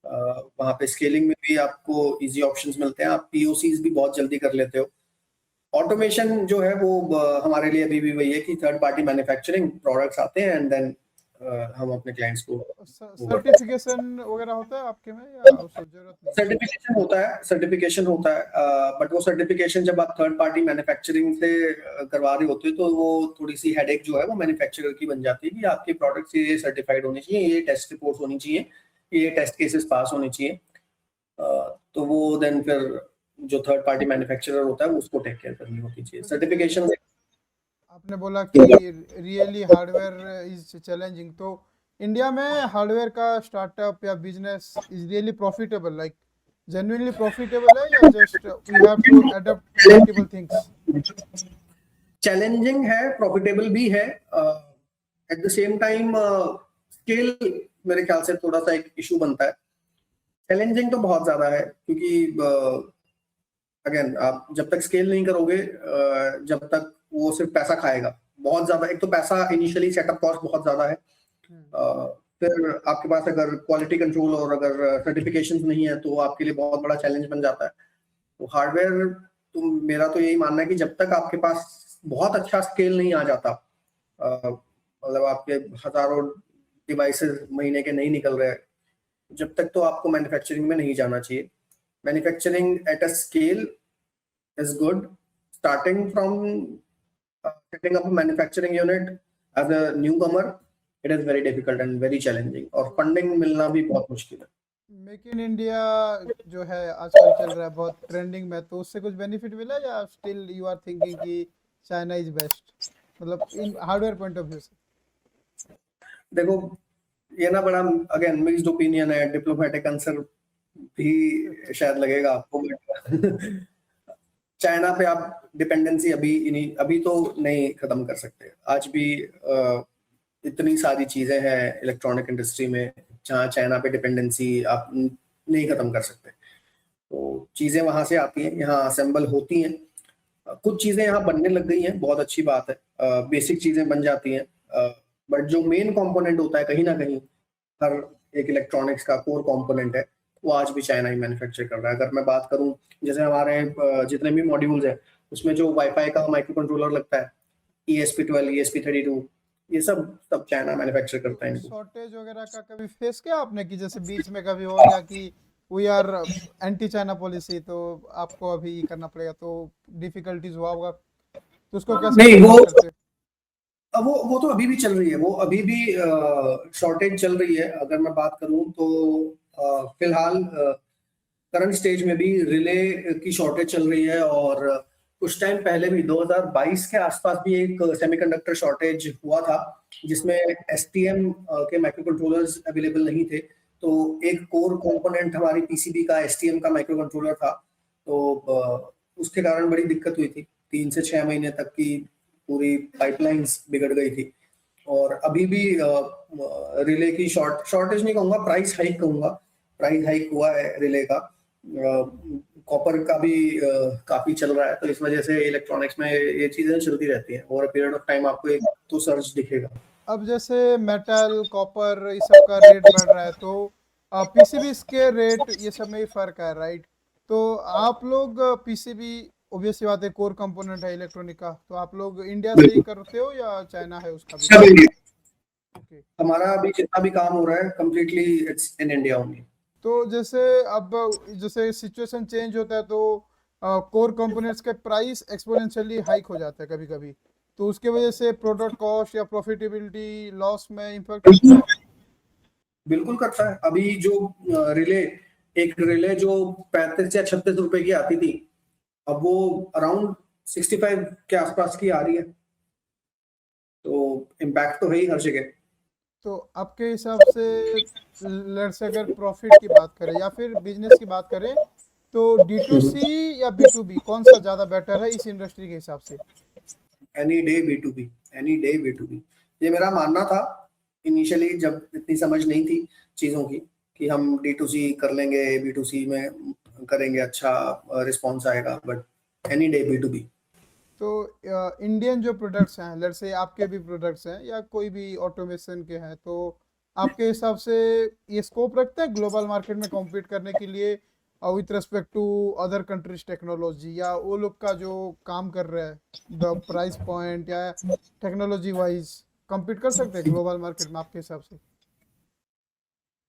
वहाँ पे स्केलिंग में भी आपको इजी ऑप्शंस मिलते हैं, आप POCs भी बहुत जल्दी कर लेते हो। ऑटोमेशन जो है वो हमारे लिए अभी भी वही है कि थर्ड पार्टी मैन्युफैक्चरिंग प्रोडक्ट्स आते हैं, एंड देन हम अपने क्लाइंट्स को वो करते हैं। सर्टिफिकेशन वगैरह होता है आपके में, या उसकी जरूरत नहीं? सर्टिफिकेशन होता है, बट वो सर्टिफिकेशन जब आप थर्ड पार्टी मैन्युफैक्चरिंग से करवा रहे होते हो तो वो थोड़ी सी हेडेक जो है वो मैन्युफैक्चरर की बन जाती है कि आपके प्रोडक्ट्स ये सर्टिफाइड होने चाहिए, ये टेस्ट रिपोर्ट्स होनी चाहिए, ये टेस्ट केसेस पास होने चाहिए। तो वो देन फिर जो थर्ड पार्टी मैन्युफैक्चरर होता है वो उसको टेक केयर करनी होती है। तो जैसे सर्टिफिकेशन आपने बोला कि रियली हार्डवेयर इज चैलेंजिंग, तो इंडिया में हार्डवेयर का स्टार्टअप या business is really profitable? Like genuinely profitable है, या just we have to adopt multiple things? Challenging है, प्रॉफिटेबल भी है। At the same time scale मेरे ख्याल से थोड़ा सा एक इशू बनता है। चैलेंजिंग तो बहुत ज्यादा है क्योंकि अगेन आप जब तक स्केल नहीं करोगे, जब तक वो सिर्फ पैसा खाएगा बहुत ज्यादा। एक तो पैसा इनिशियली सेटअप कॉस्ट बहुत ज्यादा है। फिर आपके पास अगर क्वालिटी कंट्रोल और अगर सर्टिफिकेशन नहीं है तो आपके लिए बहुत बड़ा चैलेंज बन जाता है। तो हार्डवेयर, तो मेरा तो यही मानना है कि जब तक आपके पास बहुत अच्छा स्केल नहीं आ जाता, मतलब आपके हजारों डिवाइसेस महीने के नहीं निकल रहे, जब तक तो आपको मैन्युफैक्चरिंग में नहीं जाना चाहिए। Manufacturing at a scale is good. Starting from setting up a manufacturing unit as a newcomer, it is very difficult and very challenging. और फंडिंग मिलना भी बहुत मुश्किल है। मेक इन इंडिया जो है आजकल चल रहा है बहुत ट्रेंडिंग में, तो उससे कुछ बेनिफिट मिला या स्टिल यू आर थिंकिंग कि चाइना इज बेस्ट, मतलब इन हार्डवेयर पॉइंट ऑफ व्यू से? देखो, ये ना बड़ा अगेन मिक्स्ड ओपिनियन है, डिप्लोमेटिक आंसर भी शायद लगेगा आपको, बट चाइना पे आप डिपेंडेंसी अभी तो नहीं खत्म कर सकते। आज भी इतनी सारी चीजें हैं इलेक्ट्रॉनिक इंडस्ट्री में जहाँ चाइना पे डिपेंडेंसी आप नहीं खत्म कर सकते। तो चीजें वहां से आती हैं, यहाँ असेंबल होती हैं। कुछ चीजें यहाँ बनने लग गई हैं, बहुत अच्छी बात है। बेसिक चीजें बन जाती हैं, बट जो मेन कंपोनेंट होता है कहीं ना कहीं हर एक इलेक्ट्रॉनिक्स का कोर कंपोनेंट है, वो आज भी चाइना ही मैन्युफैक्चर कर रहा है। अगर मैं बात करूं, जैसे हमारे जितने भी मॉड्यूल्स हैं उसमें जो वाईफाई का माइक्रो कंट्रोलर लगता है, ESP12, ESP32, ये सब सब चाइना मैन्युफैक्चर करता है इनको। शॉर्टेज वगैरह का कभी फेस किया आपने कि जैसे बीच में कभी हो गया कि we are anti China policy, तो आपको अभी करना पड़ेगा, तो डिफिकल्टीज हुआ होगा, तो उसको कैसे नहीं, ओवरकम करते? अब वो तो अभी भी चल रही है, वो अभी भी शॉर्टेज चल रही है। अगर मैं बात करूं तो फिलहाल करंट स्टेज में भी रिले की शॉर्टेज चल रही है, और कुछ टाइम पहले भी 2022 के आसपास भी एक सेमीकंडक्टर शॉर्टेज हुआ था जिसमें STM के माइक्रो कंट्रोलर्स अवेलेबल नहीं थे। तो एक कोर कंपोनेंट हमारी PCB का STM का माइक्रो कंट्रोलर था, तो उसके कारण बड़ी दिक्कत हुई थी। 3 से 6 महीने तक की पूरी पाइपलाइंस बिगड़ गई थी। और अभी भी रिले की शॉर्टेज नहीं कहूंगा, प्राइस हाइक कहूंगा। प्राइस हाइक हुआ है रिले का। कॉपर का भी काफी चल रहा है, तो इस वजह से इलेक्ट्रॉनिक्स में ये चीजें चलती रहती हैं। Over a period of time आपको एक तो सर्ज दिखेगा। अब जैसे मेटल कॉपर इस सब का रेट बढ़ रहा है, तो पीसीबी के रेट ये सब में ही फर्क है, राइट? तो आप लोग पीसीबी ऑब्वियस सी बात है, कोर कंपोनेंट है इलेक्ट्रॉनिक का, तो आप लोग इंडिया से ही बिल्कुल, करते हो या चाइना है उसका भी सब काम? इंडिया। ओके। हमारा अभी जितना भी काम हो रहा है completely it's in India only. तो जैसे अब जैसे सिचुएशन चेंज होता है, तो कोर कंपोनेंट्स के प्राइस एक्सपोनेंशियली हाइक हो जाता है कभी कभी, तो उसके वजह से प्रोडक्ट कॉस्ट या प्रॉफिटेबिलिटी लॉस में इम्पैक्ट करता बिल्कुल, है? बिल्कुल करता है। अभी जो रिले एक रिले जो 35 या 36 रुपए की आती थी, अब वो अराउंड 65 के आसपास की आ रही है। तो इम्पैक्ट तो है ही हर जगह। तो आपके हिसाब से लेट्स से अगर प्रॉफिट की बात करें या फिर बिजनेस की बात करें, तो डी टू सी या बी टू बी कौन सा ज़्यादा बेटर है इस इंडस्ट्री के हिसाब से? Any day B2B, any day B2B, ये मेरा मानना था इनिशियली, जब इतनी समझ नहीं थी चीजों की कि हम D2C कर लेंगे, B2C में करेंगे, अच्छा रिस्पॉन्स आएगा। But any day B2B। तो इंडियन जो प्रोडक्ट्स हैं, लेट्स से आपके भी प्रोडक्ट्स हैं या कोई भी ऑटोमेशन के हैं, तो आपके हिसाब से ये स्कोप रखते हैं ग्लोबल मार्केट में कॉम्पीट करने के लिए with respect to other countries technology, या वो लोग का जो काम कर रहे हैं द प्राइस पॉइंट या टेक्नोलॉजी वाइज कम्पीट कर सकते हैं ग्लोबल मार्केट में आपके हिसाब से?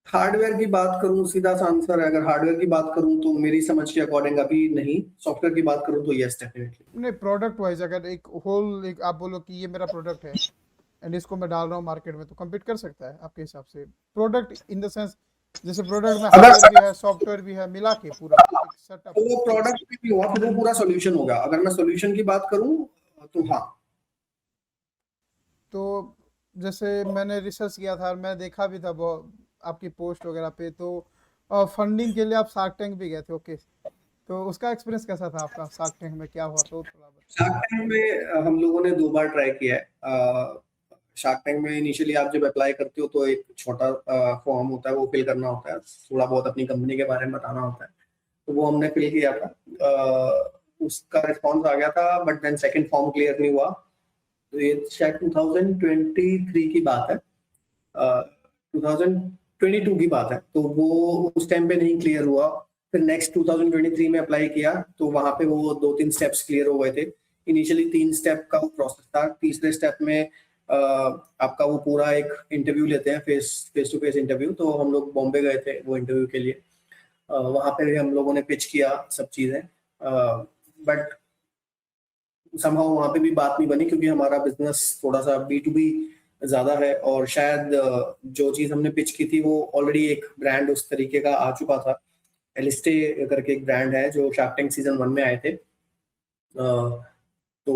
हार्डवेयर की बात करूं, सीधा सा आंसर है, अगर हार्डवेयर की बात करूं तो मेरी समझ के अकॉर्डिंग अभी नहीं। सॉफ्टवेयर की बात करूं तो यस, डेफिनेटली। नहीं, प्रोडक्ट वाइज अगर एक होल एक आप बोलो कि ये मेरा प्रोडक्ट है एंड इसको मैं डाल रहा हूँ मार्केट में, तो कम्पीट कर सकता है आपके हिसाब से? प्रोडक्ट इन द सेंस जैसे प्रोडक्ट में अगर हार्डवेयर भी है सॉफ्टवेयर भी है, मिला के पूरा एक सेटअप। तो वो प्रोडक्ट भी नहीं हुआ, फिर वो पूरा सोल्यूशन होगा। अगर मैं सोल्यूशन की बात करूं तो हाँ। तो जैसे मैंने रिसर्च किया था और मैं देखा भी था आपकी पोस्ट वगैरह पे, तो फंडिंग के लिए आप शार्क टैंक भी गए थे, ओके? तो उसका एक्सपीरियंस कैसा था आपका, शार्क टैंक में क्या हुआ, तो थोड़ा शार्क टैंक में हम लोगों ने 2 बार ट्राई किया है। शार्क टैंक में इनिशियली आप जब अप्लाई करते हो तो एक छोटा फॉर्म होता है, वो फिल करना होता है, थोड़ा बहुत अपनी कंपनी के बारे में बताना होता है। तो वो हमने फिल किया था। उसका रिस्पॉन्स आ गया था, but then second form clear नहीं हुआ। तो ये शायद 2023 की बात है, 2022 की बात है। तो वो उस टाइम पे नहीं क्लियर हुआ। फिर नेक्स्ट 2023 में अप्लाई किया, तो वहां पे वो 2-3 स्टेप्स क्लियर हो गए थे। इनिशियली 3 स्टेप का वो प्रोसेस था। तीसरे स्टेप में आपका वो पूरा एक इंटरव्यू लेते हैं, फेस टू फेस इंटरव्यू। तो हम लोग बॉम्बे गए थे वो इंटरव्यू के लिए। वहां पे भी हम लोगों ने पिच किया सब चीजें, बट समहाउ वहां पे भी बात नहीं बनी, क्योंकि हमारा बिजनेस थोड़ा सा B2B ज्यादा है, और शायद जो चीज हमने पिच की थी वो ऑलरेडी एक ब्रांड उस तरीके का आ चुका था। एलिस्टे करके एक ब्रांड है जो शार्क टैंक सीजन 1 में आए थे। तो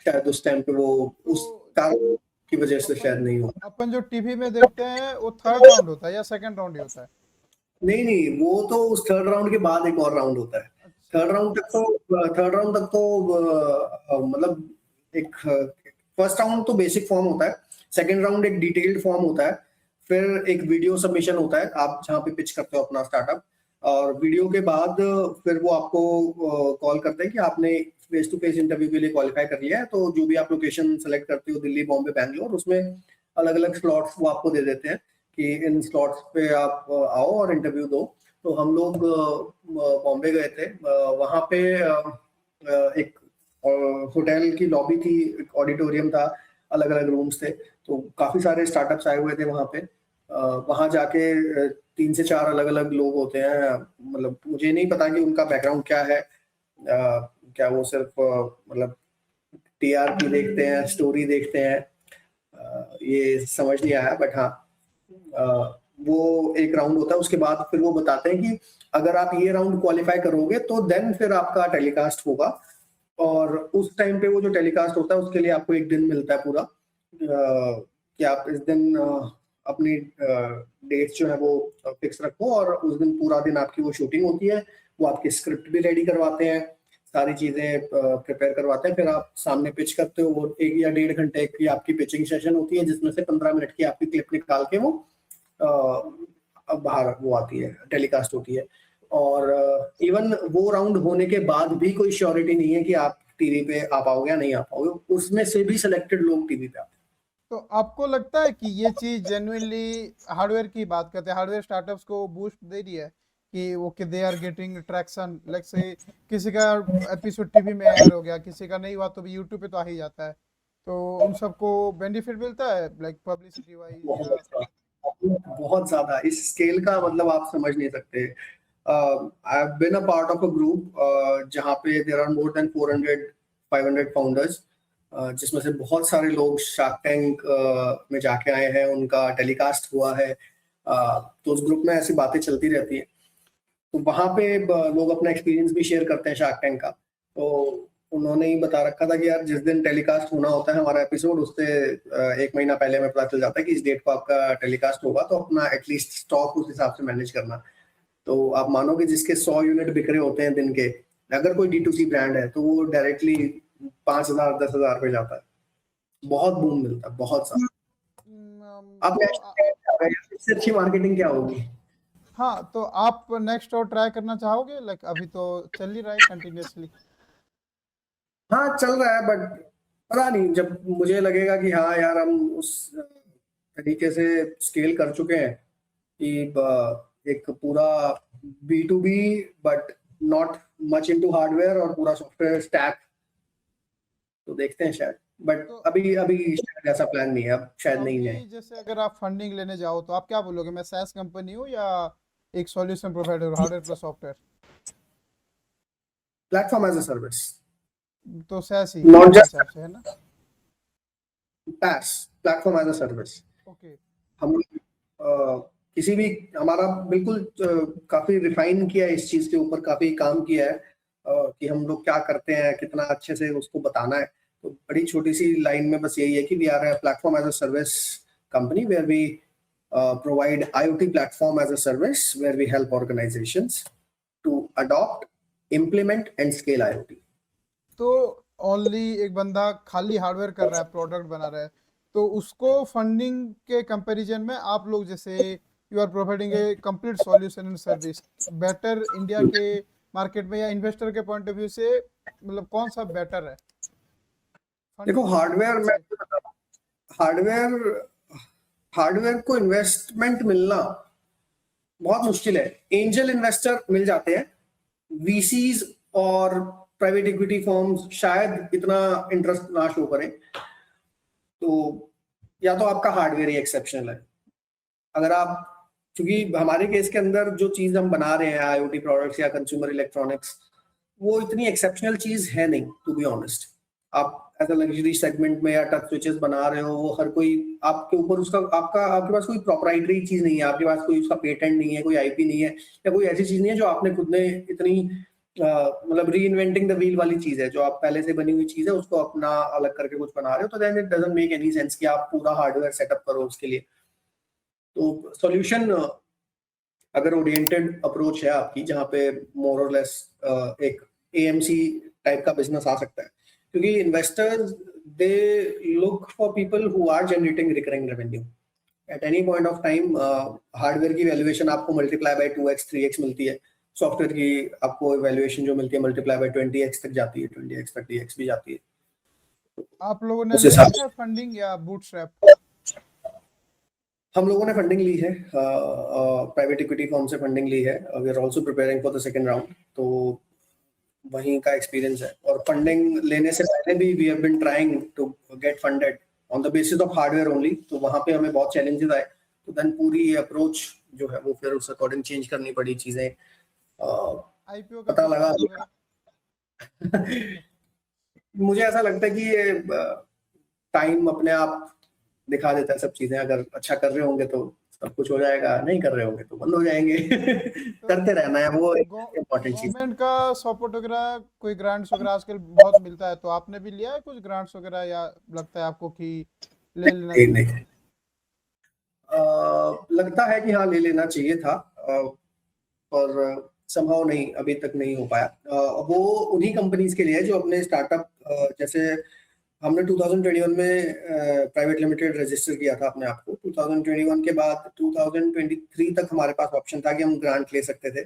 शायद उस टाइम पे वो उस कारण की वजह से शायद नहीं हुआ। अपन जो टीवी में देखते हैं वो थर्ड राउंड होता है या सेकंड राउंड ही होता है? नहीं नहीं, वो तो उस थर्ड राउंड के बाद एक और राउंड होता है। अच्छा, थर्ड राउंड तक तो मतलब एक फर्स्ट राउंड तो बेसिक फॉर्म होता है, सेकंड राउंड एक डिटेल्ड फॉर्म होता है, फिर एक वीडियो सबमिशन होता है आप जहाँ पे पिच करते हो अपना स्टार्टअप, और वीडियो के बाद फिर वो आपको कॉल करते हैं कि आपने फेस टू फेस इंटरव्यू के लिए क्वालिफाई कर लिया है। तो जो भी आप लोकेशन सेलेक्ट करते हो, दिल्ली, बॉम्बे, बैंगलोर, उसमें अलग अलग स्लॉट्स वो आपको दे देते हैं कि इन स्लॉट्स पे आप आओ और इंटरव्यू दो। तो हम लोग बॉम्बे गए थे, वहाँ पे एक होटल की लॉबी थी, एक ऑडिटोरियम था, अलग अलग रूम्स थे, तो काफी सारे स्टार्टअप्स आए हुए थे वहाँ पे। वहाँ जाके 3 से 4 अलग अलग लोग होते हैं, मतलब मुझे नहीं पता कि उनका बैकग्राउंड क्या है, क्या वो सिर्फ मतलब टीआरपी देखते हैं, स्टोरी देखते हैं, ये समझ नहीं आया। बट हाँ, वो एक राउंड होता है, उसके बाद फिर वो बताते हैं कि अगर आप ये राउंड क्वालिफाई करोगे तो देन फिर आपका टेलीकास्ट होगा, और उस टाइम पे वो जो टेलीकास्ट होता है उसके लिए आपको एक दिन मिलता है पूरा, कि आप इस दिन अपनी डेट्स जो है वो फिक्स रखो, और उस दिन पूरा दिन आपकी वो शूटिंग होती है। वो आपकी स्क्रिप्ट भी रेडी करवाते हैं, सारी चीजें प्रिपेयर करवाते हैं, फिर आप सामने पिच करते हो। वो 1 या 1.5 घंटे की आपकी पिचिंग सेशन होती है, जिसमें से 15 मिनट की आपकी क्लिप निकाल के वो बाहर वो आती है, टेलीकास्ट होती है। और इवन वो राउंड होने के बाद भी कोई श्योरिटी नहीं है कि आप टीवी पे आ पाओगे या नहीं आ पाओगे, उसमें से भी सिलेक्टेड लोग टीवी पे आते हैं। तो आपको लगता है कि ये चीज जेन्युइनली, हार्डवेयर की बात करते हैं, हार्डवेयर स्टार्टअप्स को बूस्ट दे रही है कि वो कि they are getting traction? Like से किसी का एपिसोड टीवी में एयर हो गया, किसी का नहीं हुआ तो भी यूट्यूब पे तो आ ही जाता है, तो उन सबको बेनिफिट मिलता है लाइक पब्लिसिटी वाइज या? बहुत ज्यादा इस स्केल का मतलब आप समझ नहीं सकते। I have been a part of a group जहाँ पे there are more than 400-500 founders, जिसमें से बहुत सारे लोग शार्क टैंक में जाके आए हैं, उनका टेलीकास्ट हुआ है। तो उस ग्रुप में ऐसी बातें चलती रहती है, तो वहां पे लोग अपना एक्सपीरियंस भी शेयर करते हैं शार्क टैंक का। तो उन्होंने ही बता रखा था कि यार जिस दिन टेलीकास्ट होना होता है हमारा एपिसोड, उससे 1 महीना पहले हमें पता चल जाता है कि इस डेट को आपका टेलीकास्ट होगा, तो अपना एटलीस्ट स्टॉक उस हिसाब से मैनेज करना। तो आप मानो कि जिसके 100 यूनिट बिक रहे होते हैं दिन के, अगर कोई D2C ब्रांड है तो वो डायरेक्टली 5,000 10,000 पे जाता है, बहुत बूम मिलता है, बहुत सारा। आप इससे अच्छी मार्केटिंग क्या होगी? हाँ, तो आप नेक्स्ट और ट्राई करना चाहोगे? लाइक अभी तो चल ही रहा है कंटिन्यूअसली। हाँ चल रहा है, बट पता नहीं, जब मुझे लगेगा कि हाँ यार हम उस तरीके से स्केल कर चुके हैं कि एक पूरा B2B but not much into hardware और पूरा सॉफ्टवेयर स्टैक, तो देखते हैं शायद। बट तो अभी अभी शायद ऐसा प्लान नहीं है, अब शायद नहीं है। अभी जैसे अगर आप फंडिंग लेने जाओ तो आप क्या बोलोगे, मैं SaaS कंपनी हूँ या एक सॉल्यूशन प्रोवाइडर हूँ, hardware plus software? Platform as a service, तो SaaS ही नॉट मेरे जस्ट हिसाब से, है ना? PaaS, platform as a service. Okay. हम किसी भी, हमारा बिल्कुल काफी रिफाइन किया है इस चीज के ऊपर, काफी काम किया है कि हम लोग क्या करते हैं, कितना अच्छे से उसको बताना है। तो बड़ी छोटी सी लाइन में बस यही है कि we are a platform as a service company where we provide IoT platform as a service where we help organizations to adopt, implement and scale IoT. तो ओनली एक बंदा खाली हार्डवेयर कर रहा है, प्रोडक्ट बना रहा है, तो उसको फंडिंग के कंपैरिजन में आप लोग जैसे you are providing a complete solution and service, better India के मार्केट में या इन्वेस्टर के पॉइंट ऑफ व्यू से मतलब कौन सा बेटर है? देखो हार्डवेयर में, हार्डवेयर हार्डवेयर को इन्वेस्टमेंट मिलना बहुत मुश्किल है। एंजल इन्वेस्टर मिल जाते हैं, VCs और प्राइवेट इक्विटी फर्म्स शायद इतना इंटरेस्ट ना शो करें, तो या तो आपका हार्डवेयर ही एक्सेप्शनल है। अगर आप, क्योंकि हमारे केस के अंदर जो चीज हम बना रहे हैं IoT प्रोडक्ट्स या कंज्यूमर इलेक्ट्रॉनिक्स, वो इतनी एक्सेप्शनल चीज है नहीं, टू बी ऑनेस्ट। आप एज अ लग्जरी सेगमेंट में या टच स्विचेस बना रहे हो, वो हर कोई आपके ऊपर उसका आपके पास कोई प्रोप्राइटरी चीज नहीं है, आपके पास कोई उसका पेटेंट नहीं है, कोई आईपी नहीं है, या कोई ऐसी चीज नहीं है जो आपने खुद ने इतनी मतलब री इन्वेंटिंग द व्हील वाली चीज है, जो आप पहले से बनी हुई चीज है उसको अपना अलग करके कुछ बना रहे हो, तो then it doesn't make any sense कि आप पूरा हार्डवेयर सेटअप करो उसके लिए। तो सॉल्यूशन अगर ओरिएंटेड अप्रोच है आपकी, जहाँ पे मोर और लेस एक एएमसी टाइप का बिजनेस आ सकता है, क्योंकि investors they look for people who are generating recurring revenue at any point of time. Hardware की वैल्यूएशन आपको मल्टीप्लाई बाय 2x 3x मिलती है, सॉफ्टवेयर की आपको वैल्यूएशन जो मिलती है मल्टीप्लाई बाय 20x तक जाती है, 20x 30x भी जाती है। आप लोगों ने उस लिया हिसाब था फंडिंग या बूटस्ट्रैप? हम लोगों ने फंडिंग ली है, प्राइवेट इक्विटी फर्म से फंडिंग ली है। We are also preparing for the second round, तो वहीं का एक्सपीरियंस है। और फंडिंग लेने से पहले भी we have been trying to get funded on the basis of hardware only, तो वहां पे हमें बहुत चैलेंजेस आए, तो देन पूरी अप्रोच जो है वो फिर उस अकॉर्डिंग चेंज करनी पड़ी चीजें। आईपीओ का पता कुछ लगा प्लान वगैरह? मुझे ऐसा लगता है कि ये टाइम अपने आप दिखा देता है सब चीजें। अगर अच्छा कर रहे होंगे तो सब कुछ हो जाएगा, नहीं कर रहे होंगे तो बंद हो जाएंगे। करते रहना है, वो इम्पोर्टेंट चीज। गवर्नमेंट का सपोर्ट वगैरह, कोई ग्रांट्स वगैरह आजकल बहुत मिलता है, तो आपने भी लिया है कुछ ग्रांट्स वगैरह, या लगता है आपको कि ले लेना नहीं चाहिए? नहीं, लगता है कि हाँ ले लेना चाहिए था, पर संभव नहीं, अभी तक नहीं हो पाया। वो उन्हीं कंपनीज के लिए है जो अपने स्टार्टअप, जैसे हमने 2021 में प्राइवेट लिमिटेड रजिस्टर किया था अपने आप को। 2021 के बाद 2023 तक हमारे पास ऑप्शन था कि हम ग्रांट ले सकते थे।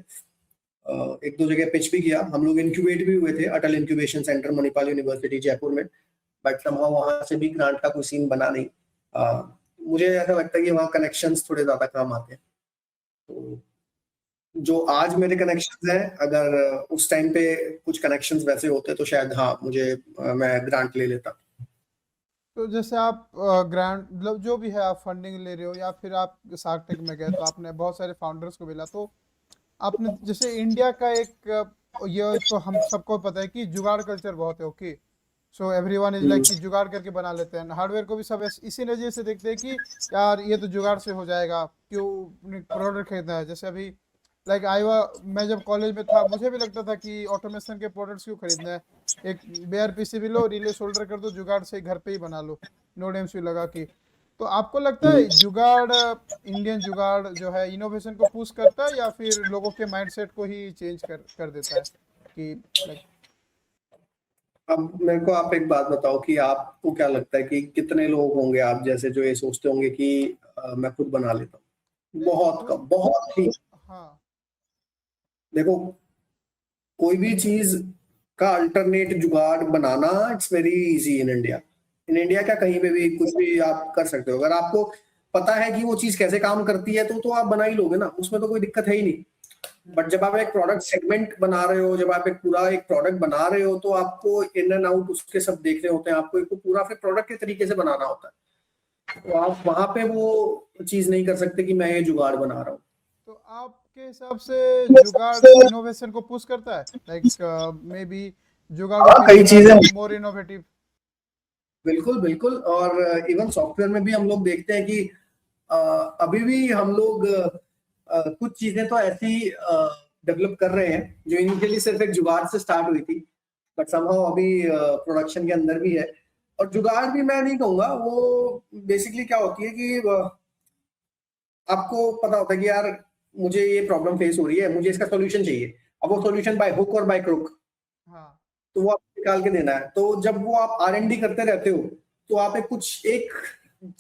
एक दो जगह पिच भी किया, हम लोग इंक्यूबेट भी हुए थे Atal incubation centre Manipal university Jaipur में, बट समहाउ वहां से भी ग्रांट का कोई सीन बना नहीं। मुझे ऐसा लगता है कि वहाँ कनेक्शंस थोड़े ज्यादा काम आते हैं। तो जो आज मेरे कनेक्शंस हैं, अगर उस टाइम पे कुछ कनेक्शंस वैसे होते तो शायद हाँ मुझे मैं ग्रांट ले लेता। तो जैसे आप ग्रांट मतलब जो भी है, आप फंडिंग ले रहे हो या फिर आप शार्क टैंक में गए तो आपने बहुत सारे फाउंडर्स को मिला, तो आपने जैसे इंडिया का एक ये तो हम सबको पता है कि जुगाड़ कल्चर बहुत है, okay. So everyone is like कि जुगाड़ करके बना लेते हैं। हार्डवेयर को भी सब इसी नज़रिए से देखते हैं कि यार ये तो जुगाड़ से हो जाएगा, क्यों प्रोडक्ट खरीदना है। जैसे अभी लाइक आईवा, मैं जब कॉलेज में था मुझे भी लगता था कि ऑटोमेशन के प्रोडक्ट्स क्यों खरीदना है, एक बेयर पीसीबी लो, रिले सोल्डर कर दो, जुगाड़ से घर पे ही बना लो, नोड एमसीयू लगा के। तो आपको लगता है जुगाड़, इंडियन जुगाड़ जो है इनोवेशन को पुश करता है या फिर लोगों के माइंडसेट को ही चेंज कर देता है कि लाइक? अब मेरे को आप एक बात बताओ कि आपको क्या लगता है कि कितने लोग होंगे आप जैसे जो ये सोचते होंगे कि मैं खुद बना लेता हूँ? बहुत कम, बहुत ही। हाँ, देखो, कोई भी चीज का अल्टरनेट जुगाड़ बनाना it's very easy in India. In India क्या, कहीं पे भी कुछ भी आप कर सकते हो। अगर आपको पता है कि वो चीज कैसे काम करती है तो आप बना ही लोगे ना, उसमें तो कोई दिक्कत है ही नहीं। बट जब आप एक प्रोडक्ट सेगमेंट बना रहे हो, जब आप एक पूरा एक प्रोडक्ट बना रहे हो, तो आपको इन एंड आउट उसके सब देखने होते हैं, आपको एक पूरा फिर प्रोडक्ट के तरीके से बनाना होता है। तो आप वहां पे वो चीज नहीं कर सकते कि मैं ये जुगाड़ बना रहा हूँ। तो आपके हिसाब से जुगाड़ इनोवेशन को पुश करता है? लाइक मे बी जुगाड़ कई चीजें, मोर इनोवेटिव। बिल्कुल बिल्कुल। और इवन सॉफ्टवेयर में भी हम लोग देखते हैं कि अभी भी हम लोग कुछ चीजें तो ऐसी डेवलप कर रहे हैं जो इनिशियली सिर्फ एक जुगाड़ से स्टार्ट हुई थी, बट समहाउ अभी प्रोडक्शन के अंदर भी है। और जुगाड़ भी मैं नहीं कहूंगा, वो बेसिकली क्या होती है कि आपको पता होता है कि यार मुझे ये प्रॉब्लम फेस हो रही है, मुझे इसका सॉल्यूशन चाहिए। अब वो सॉल्यूशन बाय हुक और बाय क्रुक, हाँ, तो वो आपको निकाल के देना है। तो जब वो आप R&D करते रहते हो, तो आप एक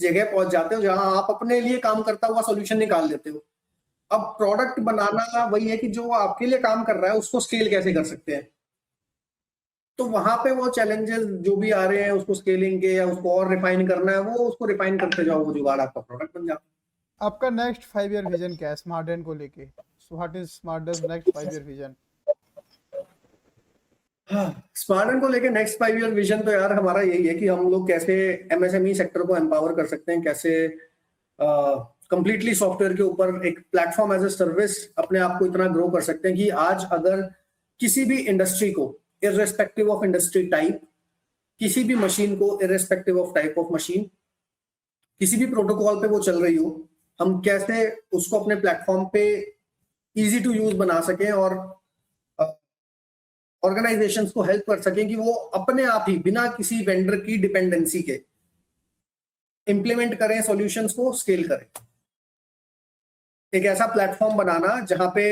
जगह पहुंच जाते हो जहां आप अपने लिए काम करता हुआ सॉल्यूशन निकाल देते हो। अब प्रोडक्ट बनाना वही है कि जो आपके लिए काम कर रहा है उसको स्केल कैसे कर सकते हैं। तो वहां पे वो चैलेंजेस जो भी आ रहे हैं, उसको स्केलिंग के या उसको और रिफाइन करना है, वो उसको रिफाइन करते जाओ, वो जुगाड़ आपका प्रोडक्ट बन जाता है। आपका नेक्स्ट 5 ईयर विजन क्या है स्मार्ट को लेके? So what is smart next 5 year vision? Smarten को लेके नेक्स्ट 5 ईयर विजन तो यार हमारा यही है कि हम लोग कैसे MSME सेक्टर को एम्पावर कर सकते हैं, कैसे कंप्लीटली सॉफ्टवेयर के ऊपर एक प्लेटफॉर्म एज ए सर्विस अपने आप को इतना ग्रो कर सकते हैं कि आज अगर किसी भी इंडस्ट्री को, इररेस्पेक्टिव ऑफ इंडस्ट्री टाइप, किसी भी मशीन को irrespective of type of machine, किसी भी प्रोटोकॉल पे वो चल रही हो, हम कैसे उसको अपने प्लेटफॉर्म पे इजी टू यूज बना सकें और ऑर्गेनाइजेशंस को हेल्प कर सकें कि वो अपने आप ही बिना किसी वेंडर की डिपेंडेंसी के इंप्लीमेंट करें, सॉल्यूशंस को स्केल करें। एक ऐसा प्लेटफॉर्म बनाना जहां पे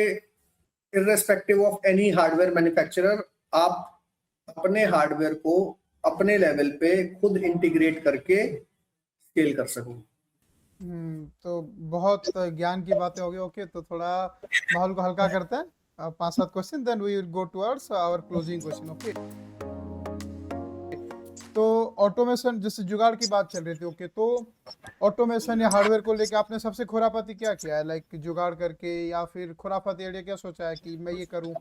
irrespective of any hardware manufacturer आप अपने हार्डवेयर को अपने लेवल पे खुद इंटीग्रेट करके स्केल कर सको। तो बहुत ज्ञान की बातें हो गई। ओके, तो थोड़ा माहौल को हल्का करते हैं। 5-7 question, then we will go towards our closing question. Okay, तो ऑटोमेशन, जैसे जुगाड़ की बात चल रही थी। ओके, तो ऑटोमेशन या हार्डवेयर को लेके आपने सबसे खुरापाती क्या किया है, लाइक जुगाड़ करके, या फिर खुरापाती आइडिया क्या सोचा है कि मैं ये करूं?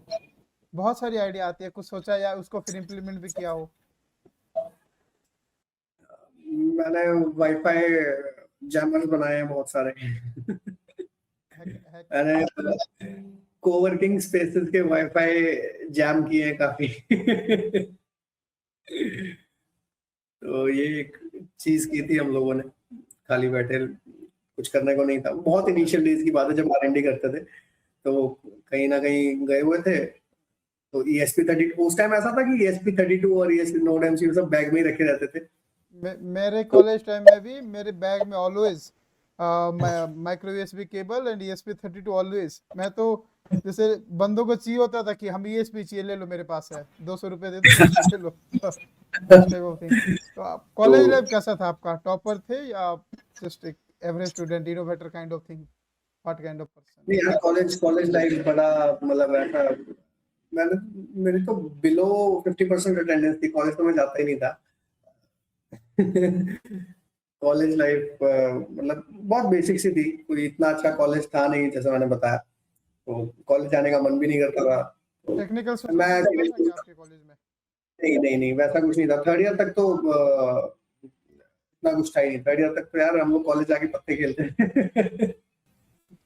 बहुत सारी आइडिया आती है, कुछ सोचा या उसको फिर इम्प्लीमेंट भी किया हो? मैंने वाईफाई जैमर्स बनाए हैं बहुत सारे। मैंने कोवर्किंग स्पेसेस के वाईफाई जैम किए हैं काफी। तो ये एक चीज की थी हम लोगों ने, खाली बैठे कुछ करने को नहीं था। बहुत इनिशियल डेज की बात है जब R&D करते थे, तो कहीं ना कहीं गए हुए थे। तो ESP32 उस टाइम ऐसा था कि ESP32 और ESP नोड MCU सब बैग में ही रखे रहते थे। मेरे कॉलेज टाइम में भी मेरे बैग में always micro USB cable and ESP32 always. मैं तो जैसे बंदों को चाहिए होता था कि हम ESP चाहिए, ले लो मेरे पास है, 200 रुपए दे दो, ले लो। Type of thing. तो आप कॉलेज लाइफ कैसा था आपका? टॉपर थे या जस्ट एक average student, innovator kind of thing? What kind of person? नहीं यार, कॉलेज लाइफ बड़ा मतलब ऐसा, मैंने मेरी तो बिलो 50% अटेंडेंस थी। कॉलेज तो मैं जाता ही नहीं था। कॉलेज लाइफ मतलब बहुत बेसिक सी थी, कोई इतना अच्छा कॉलेज था नहीं जैसे मैंने बताया। तो कॉलेज जाने का मन भी नहीं करता था। तो टेक्निकल मैं सोसाइटी था आपके कॉलेज में? नहीं वैसा कुछ नहीं था। थर्ड ईयर तक तो इतना कुछ था ही नहीं। थर्ड ईयर तक तो यार हम लोग कॉलेज जाके पत्ते खेलते।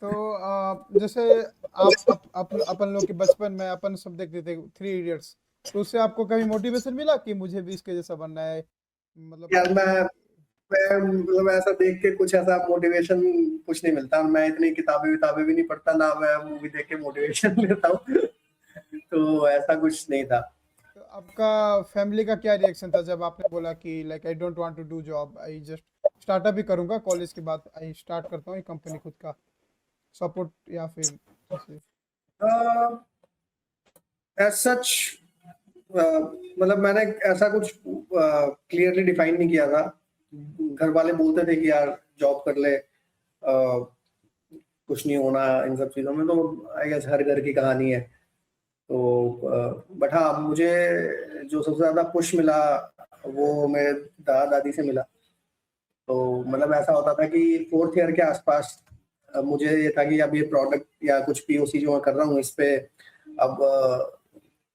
तो जैसे अपन लोग के बचपन में अपन सब देखते थे 3 इडियट्स, तो उससे आपको कभी मोटिवेशन मिला कि मुझे भी इसके जैसा बनना है? मतलब यार मैं मतलब ऐसा देख के कुछ ऐसा मोटिवेशन कुछ नहीं मिलता। मैं इतनी किताबें भी नहीं पढ़ता, ना मैं मूवी देख के मोटिवेशन लेता हूँ। तो ऐसा कुछ नहीं था। तो आपका फैमिली का क्या रिएक्शन था जब आपने बोला कि like I don't want to do job, I just startup ही करूंगा, कॉलेज के बाद आई स्टार्ट करता हूँ कंपनी खुद का? सपोर्ट या फिर कैसे? एज सच मतलब मैंने ऐसा कुछ क्लियरली डिफाइन नहीं किया था। घर वाले बोलते थे कि यार जॉब कर ले, कुछ नहीं होना इन सब चीजों में। तो आई गेस हर घर की कहानी है। तो बट हाँ, मुझे जो सबसे ज्यादा पुश मिला वो मेरे दादा दादी से मिला। तो मतलब ऐसा होता था कि 4th ईयर के आसपास मुझे ये था कि अब ये प्रोडक्ट या कुछ POC जो मैं कर रहा हूँ इस पे अब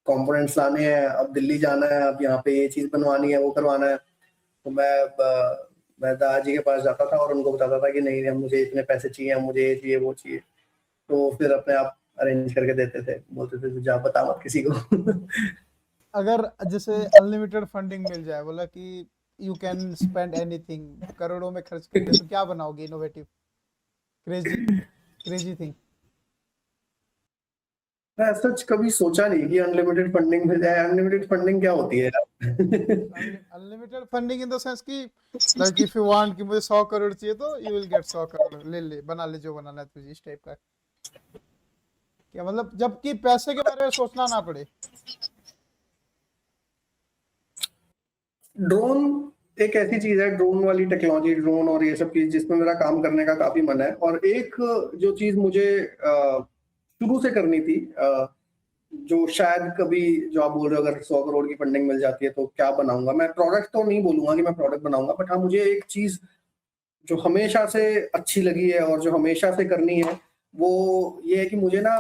कंपोनेंट्स लाने हैं, अब दिल्ली जाना है, अब यहाँ पे ये चीज बनवानी है, वो करवाना है। तो मैं दादाजी के पास जाता था और उनको बताता था कि नहीं अब मुझे इतने पैसे चाहिए, मुझे ये चाहिए वो चाहिए। तो फिर अपने आप अरेंज करके देते थे, बोलते थे जा बता मत किसी को। अगर जैसे अनलिमिटेड फंडिंग मिल जाए, बोला कि यू कैन स्पेंड एनीथिंग, करोड़ों में खर्च कर दे, तो क्या बनाओगे इनोवेटिव, क्रेजी थिंग? मैं सच कभी सोचा नहीं कि अनलिमिटेड फंडिंग मिल जाए। अनलिमिटेड फंडिंग क्या होती है यार? Unlimited funding in the sense कि लाइक इफ यू वांट कि मुझे 100 करोड़ चाहिए तो यू विल गेट 100 करोड़, ले बना ले जो बनाना है तुझे, इस टाइप का क्या? मतलब जबकि पैसे के बारे में सोचना ना पड़े। ड्रोन एक ऐसी चीज है, ड्रोन वाली टेक्नोलॉजी, ड्रोन और ये सब चीज जिसमें मेरा काम करने का काफी मन है। और एक जो चीज मुझे शुरू से करनी थी, जो शायद कभी, जो आप बोल रहे हो अगर 100 करोड़ की फंडिंग मिल जाती है तो क्या बनाऊंगा मैं, प्रोडक्ट तो नहीं बोलूंगा कि मैं प्रोडक्ट बनाऊंगा, बट हाँ मुझे एक चीज जो हमेशा से अच्छी लगी है और जो हमेशा से करनी है वो ये है कि मुझे ना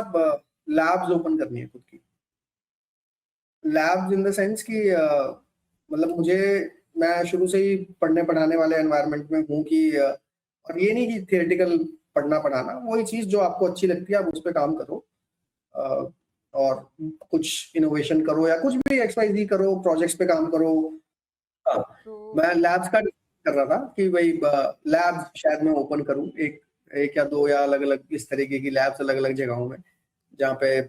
लैब्स ओपन करनी है खुद की। लैब्स इन द सेंस कि मतलब मैं शुरू से ही पढ़ने पढ़ाने वाले एनवायरनमेंट में हूँ कि और ये नहीं कि थियोरेटिकल पढ़ना पढ़ाना, वही चीज जो आपको अच्छी लगती है आप उस पर काम करो और कुछ इनोवेशन करो या कुछ भी XYZ करो, प्रोजेक्ट्स पे काम करो, हाँ, तो मैं लैब्स का कर रहा था कि भाई लैब शायद मैं ओपन करूँ, एक एक या दो या अलग अलग इस तरीके की लैब्स अलग अलग जगहों में, जहाँ पे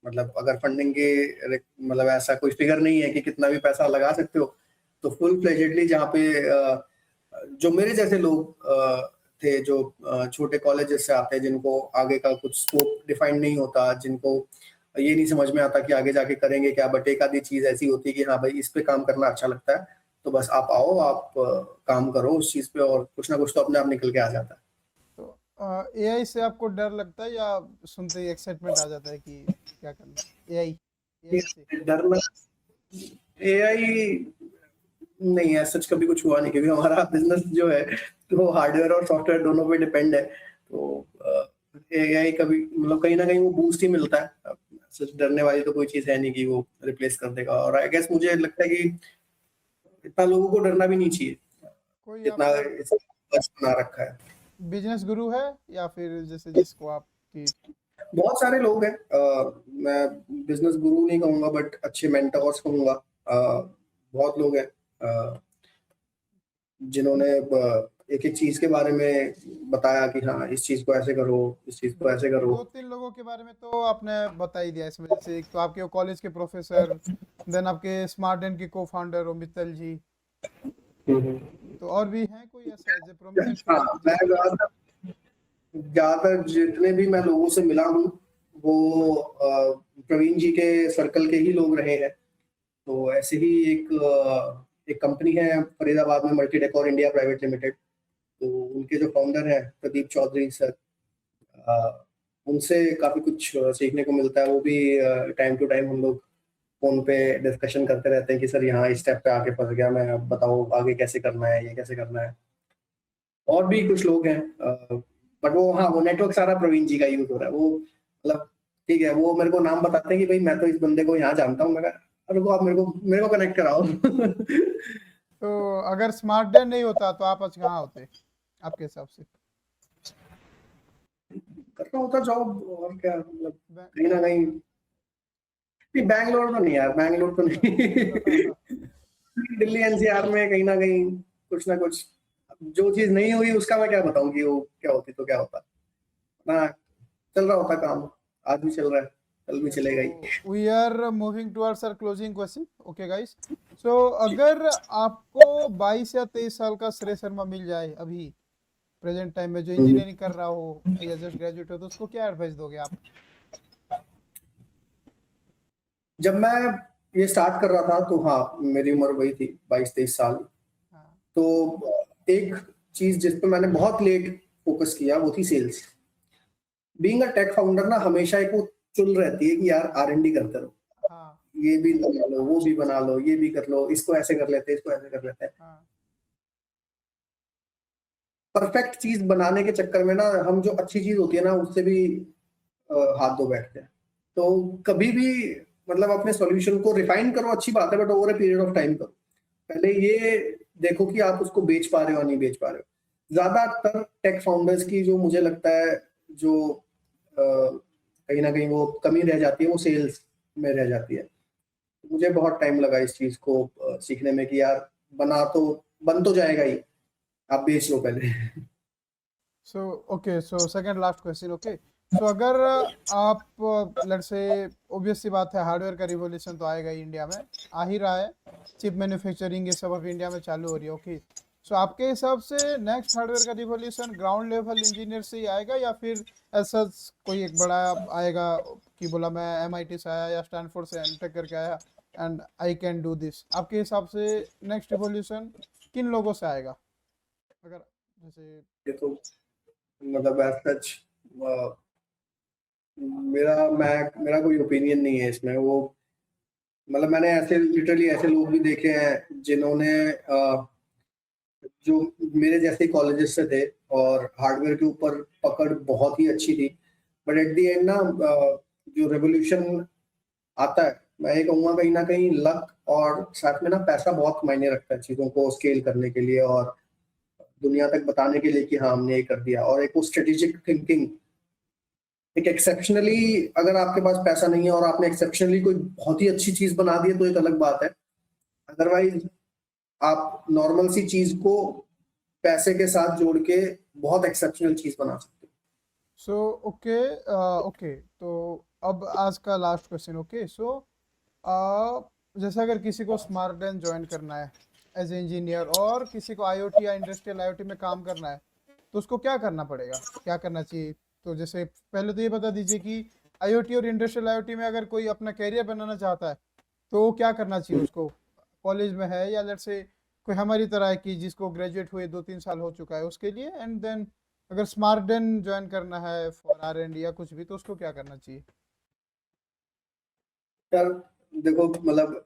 मतलब अगर फंडिंग की मतलब ऐसा कोई फिगर नहीं है कि कितना भी पैसा लगा सकते हो, तो फुल फ्लेजेडली जहाँ पे जो मेरे जैसे लोग थे, जो छोटे कॉलेजेस से आते हैं, जिनको आगे का कुछ स्कोप डिफाइन नहीं होता, जिनको ये नहीं समझ में आता कि आगे जाके करेंगे क्या, बट एक आधी चीज ऐसी होती है कि हाँ भाई इस पे काम करना अच्छा लगता है, तो बस आप आओ, आप काम करो उस चीज पे, और कुछ ना कुछ तो अपने आप निकल के आ जाता है। तो एआई से आपको डर लगता है या सुनते ही एक्साइटमेंट आ जाता है कि क्या करना है एआई एआई से? डरना, एआई नहीं है सच, कभी कुछ हुआ नहीं, क्योंकि हमारा बिजनेस जो है तो हार्डवेयर और सॉफ्टवेयर दोनों पे डिपेंड है, तो एआई कभी मतलब कहीं ना कहीं वो बूस्ट ही मिलता है। सच डरने वाली तो कोई चीज है नहीं कि वो रिप्लेस कर देगा, और आई गेस मुझे लगता है कि इतना लोगों को डरना भी नहीं चाहिए, कोई जितना आपका इसका बस बना रखा है। बिजनेस गुरु है या फिर जैसे जिसको आपकी? बहुत सारे लोग हैं, मैं बिजनेस गुरु नहीं कहूंगा, बट अच्छे मेंटर्स कहूंगा। बहुत लोग हैं जिन्होंने एक एक चीज के बारे में बताया कि हाँ इस चीज को ऐसे करो, इस चीज को दो ऐसे करो। दो तीन लोगों के बारे में तो आपने बता ही दिया इसमें, जैसे एक तो आपके कॉलेज के प्रोफेसर, देन आपके स्मार्ट डेन के को फाउंडर मित्तल जी, हम्म। तो और भी हैं कोई ऐसा एज ए प्रोमिनेंट हाँ, फिगर मैं जिसको? ज्यादातर जितने भी मैं लोगों से मिला हूँ, वो प्रवीण जी के सर्कल के ही लोग रहे हैं। तो ऐसे ही एक कंपनी है फरीदाबाद में, multi decor India private limited, तो उनके जो फाउंडर हैं प्रदीप चौधरी सर, उनसे काफी कुछ सीखने को मिलता है। वो भी टाइम टू टाइम हम लोग फोन पे डिस्कशन करते रहते हैं कि सर यहाँ इस स्टेप पे आके फंस गया मैं, अब बताओ आगे कैसे करना है, ये कैसे करना है। और भी कुछ लोग हैं, बट वो हाँ वो नेटवर्क सारा प्रवीण जी का यूज हो रहा है, वो मतलब ठीक है, वो मेरे को नाम बताते हैं कि भाई मैं तो इस बंदे को यहाँ जानता हूँ, मैं कहा रुको आप मेरे को कनेक्ट कराओ। तो अगर स्मार्ट डेन नहीं होता तो आप आज कहाँ होते आपके हिसाब से? करना होता जॉब, और क्या मतलब, बै- कहीं ना कहीं नहीं, बैंगलोर तो नहीं यार, बैंगलोर तो नहीं। दिल्ली एनसीआर में कहीं ना कहीं कुछ ना कुछ, जो चीज नहीं हुई उसका मैं क्या बताऊं कि वो क्या होती तो क्या होता ना। चल रहा होता काम, आज भी चल रहा है, कल भी Okay, चलेगा ही। so we are moving towards our closing question. Okay, guys. So अगर आपको 22 या 23 साल का श्रेय शर्मा मिल जाए अभी प्रेजेंट टाइम में, जो हम्म। इंजीनियरिंग कर रहा हो या जस्ट ग्रेजुएट हो, तो उसको क्या एडवाइस दोगे आप? जब मैं ये स्टार्ट कर रहा था तो हाँ मेरी उम्र वही थी, 22-23 साल। हाँ तो एक चीज जिस पे मैंने बहुत लेट फोकस किया वो थी sales. Being a tech founder ना, हमेशा एक वो चुल रहती है कि यार R&D करते रहो, हाँ ये भी बना लो, वो भी बना लो, ये भी कर लो, इसको ऐसे कर लेते हैं, इसको ऐसे कर लेते हैं। हाँ परफेक्ट चीज बनाने के चक्कर में ना, हम जो अच्छी चीज होती है ना उससे भी हाथ धो बैठते हैं। तो कभी भी मतलब अपने सॉल्यूशन को रिफाइन करो, अच्छी बात है, but over a period of time करो। पहले ये देखो कि आप उसको बेच पा रहे हो या नहीं बेच पा रहे हो। ज्यादातर टेक फाउंडर्स की जो मुझे लगता है जो कहीं ना कहीं वो कमी रह जाती है, वो सेल्स में रह जाती है। मुझे बहुत टाइम लगा इस चीज को सीखने में कि यार बन तो जाएगा ही, आप बेच लो पहले। So okay, so second last question. Okay, so अगर आप लेट्स से, ऑब्वियस सी बात है हार्डवेयर का रिवॉल्यूशन तो आएगा ही इंडिया में, आ ही रहा है, चिप मैन्युफैक्चरिंग ये सब अब इंडिया में चालू हो रही है। ओके, सो आपके हिसाब से नेक्स्ट हार्डवेयर का रिवॉल्यूशन ग्राउंड लेवल इंजीनियर से ही आएगा या फिर ऐसा कोई एक बड़ा आएगा कि बोला मैं MIT से आया या स्टैनफोर्ड से एमटेक करके आया and I can do this? आपके हिसाब से नेक्स्ट रिवॉल्यूशन किन लोगों से आएगा? अगर जैसे ये तो मतलब एज सच मेरा कोई ओपिनियन नहीं है इसमें। वो मतलब मैंने ऐसे लिटरली ऐसे लोग भी देखे हैं जिन्होंने जो मेरे जैसे कॉलेजेस से थे और हार्डवेयर के ऊपर पकड़ बहुत ही अच्छी थी, बट एट द एंड ना जो रेवोल्यूशन आता है, मैं ये कहूँगा कहीं ना कहीं लक और साथ में ना पैसा बहुत मायने रखता है चीजों को स्केल करने के लिए और दुनिया तक बताने के लिए कि हाँ हमने ये कर दिया। और एक वो स्ट्रेटेजिक थिंकिंग, एक एक्सेप्शनली, अगर आपके पास पैसा नहीं है और आपने एक्सेप्शनली कोई बहुत ही अच्छी चीज बना दी है तो एक अलग बात है। अदरवाइज आप नॉर्मल सी चीज को पैसे के साथ जोड़ के बहुत एक्सेप्शनल चीज बना सकते हो। सो ओके, ओके, तो अब आज का लास्ट क्वेश्चन। ओके, सो जैसे अगर किसी को स्मार्ट डेन ज्वाइन करना है एज इंजीनियर और किसी को आईओटी या इंडस्ट्रियल आईओटी में काम करना है, तो उसको क्या करना पड़ेगा, क्या करना चाहिए? तो जैसे पहले तो ये बता दीजिए कि आईओटी और इंडस्ट्रियल आईओटी में अगर कोई अपना कैरियर बनाना चाहता है तो क्या करना चाहिए उसको? कॉलेज में है या लेट्स से कोई हमारी तरह है कि जिसको ग्रेजुएट हुए 2-3 साल हो चुका है उसके लिए, एंड देन अगर स्मार्ट डेन ज्वाइन करना है फॉर आर एंड या कुछ भी, तो उसको क्या करना चाहिए? यार देखो, मतलब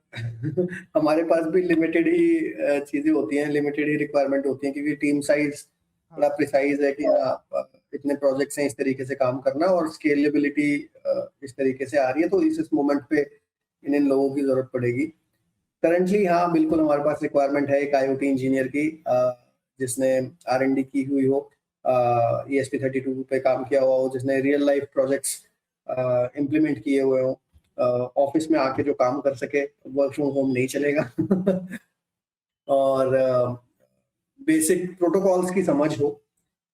हमारे पास भी लिमिटेड ही चीजें होती हैं, लिमिटेड ही रिक्वायरमेंट होती हैं, क्योंकि टीम साइज बड़ा हाँ, प्रिसाइज है कि आप इतने प्रोजेक्ट्स हैं, इस तरीके से काम करना, और स्केलेबिलिटी इस तरीके से आ रही है, तो इस मोमेंट पे इन लोगों की जरूरत पड़ेगी। करंटली हाँ, बिल्कुल हमारे पास रिक्वायरमेंट है एक आईओटी इंजीनियर की, जिसने R&D की हुई हो, ESP32 पे काम किया हुआ हो, जिसने रियल लाइफ प्रोजेक्ट्स इम्प्लीमेंट किए हुए हो, ऑफिस में आके जो काम कर सके, वर्क फ्रॉम होम नहीं चलेगा और बेसिक प्रोटोकॉल्स की समझ हो,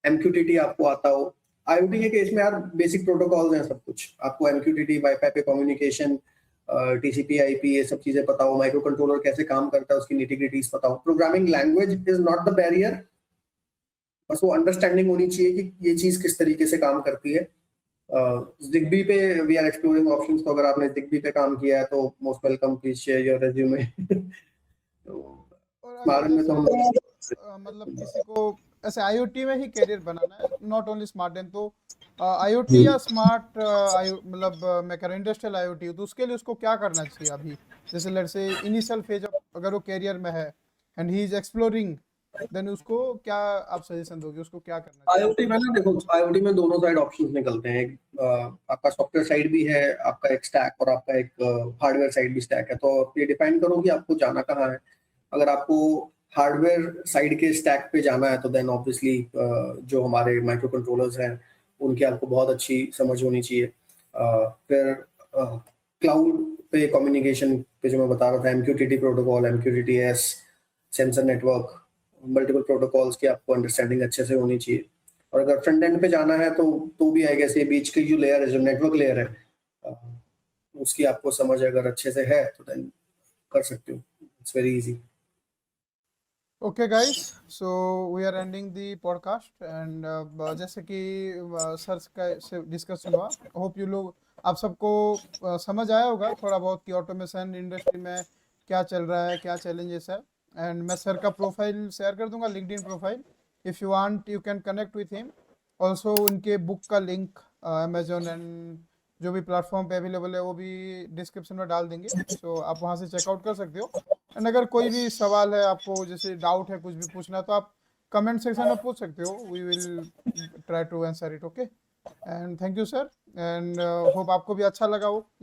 MQTT आपको आता हो। IoT के केस में यार बेसिक प्रोटोकॉल्स हैं सब कुछ, आपको MQTT वाईफाई पे कम्युनिकेशन, TCP IP ये सब चीजें पता हो, माइक्रो कंट्रोलर कैसे काम करता है उसकी निटी-ग्रिटीज पता हो। Programming language is not the barrier, बस वो अंडरस्टैंडिंग होनी चाहिए कि ये चीज किस तरीके से काम करती है। ZigBee पे वी आर एक्सप्लोरिंग ऑप्शंस, तो अगर आपने ZigBee पे काम किया है तो most welcome, please share your resume. तो और अगर स्मार्ट में तो जैसे हम लोग मतलब किसी को ऐसे आईओटी में ही करियर बनाना है, नॉट ओनली स्मार्ट डेन, तो आईओटी या स्मार्ट मतलब मैं कह रहा हूँ इंडस्ट्रियल आईओटी, तो उसके लिए उसको क्या करना चाहिए अभी? जैसे let's say initial phase of अगर वो करियर में है and he is exploring, then उसको क्या आप सजेशन दोगे, उसको क्या करना चाहिए? IoT में ना, देखो IoT में दोनों साइड ऑप्शंस निकलते हैं। एक आपका सॉफ्टवेयर साइड भी है, आपका एक स्टैक, और आपका एक हार्डवेयर साइड भी स्टैक है। तो आप ये डिफाइन करो कि आपको जाना कहाँ है। अगर आपको हार्डवेयर साइड के स्टैक पे जाना है तो देन ऑब्वियसली जो हमारे माइक्रो कंट्रोलर्स हैं उनकी आपको बहुत अच्छी समझ होनी चाहिए। फिर क्लाउड पे कम्युनिकेशन पे जो मैं बता रहा था, MQTT protocol, MQTT S, sensor network, multiple protocols की आपको अंडरस्टैंडिंग अच्छे से होनी चाहिए। और अगर फ्रंट एंड पे जाना है तो भी आई गेस ये बीच की जो लेयर है, जो नेटवर्क लेयर है, अ, उसकी आपको समझ अगर अच्छे से है तो देन कर सकते हो, it's very easy. Okay guys, so we are ending the podcast and जैसे कि सर का से डिस्कस हुआ, होप यू लोग आप सबको समझ आया होगा थोड़ा बहुत कि ऑटोमेशन इंडस्ट्री में क्या चल रहा है, क्या चैलेंजेस है। एंड मैं सर का प्रोफाइल शेयर कर दूंगा, LinkedIn profile, if you want you can connect with him. Also उनके बुक का लिंक अमेजोन एंड जो भी प्लेटफॉर्म पे अवेलेबल है वो भी डिस्क्रिप्शन में डाल देंगे, सो आप वहाँ से चेकआउट कर सकते हो। एंड अगर कोई भी सवाल है आपको, जैसे डाउट है, कुछ भी पूछना है, तो आप कमेंट सेक्शन में पूछ सकते हो, we will try to answer it. Okay, and thank you sir, and hope आपको भी अच्छा लगा हो।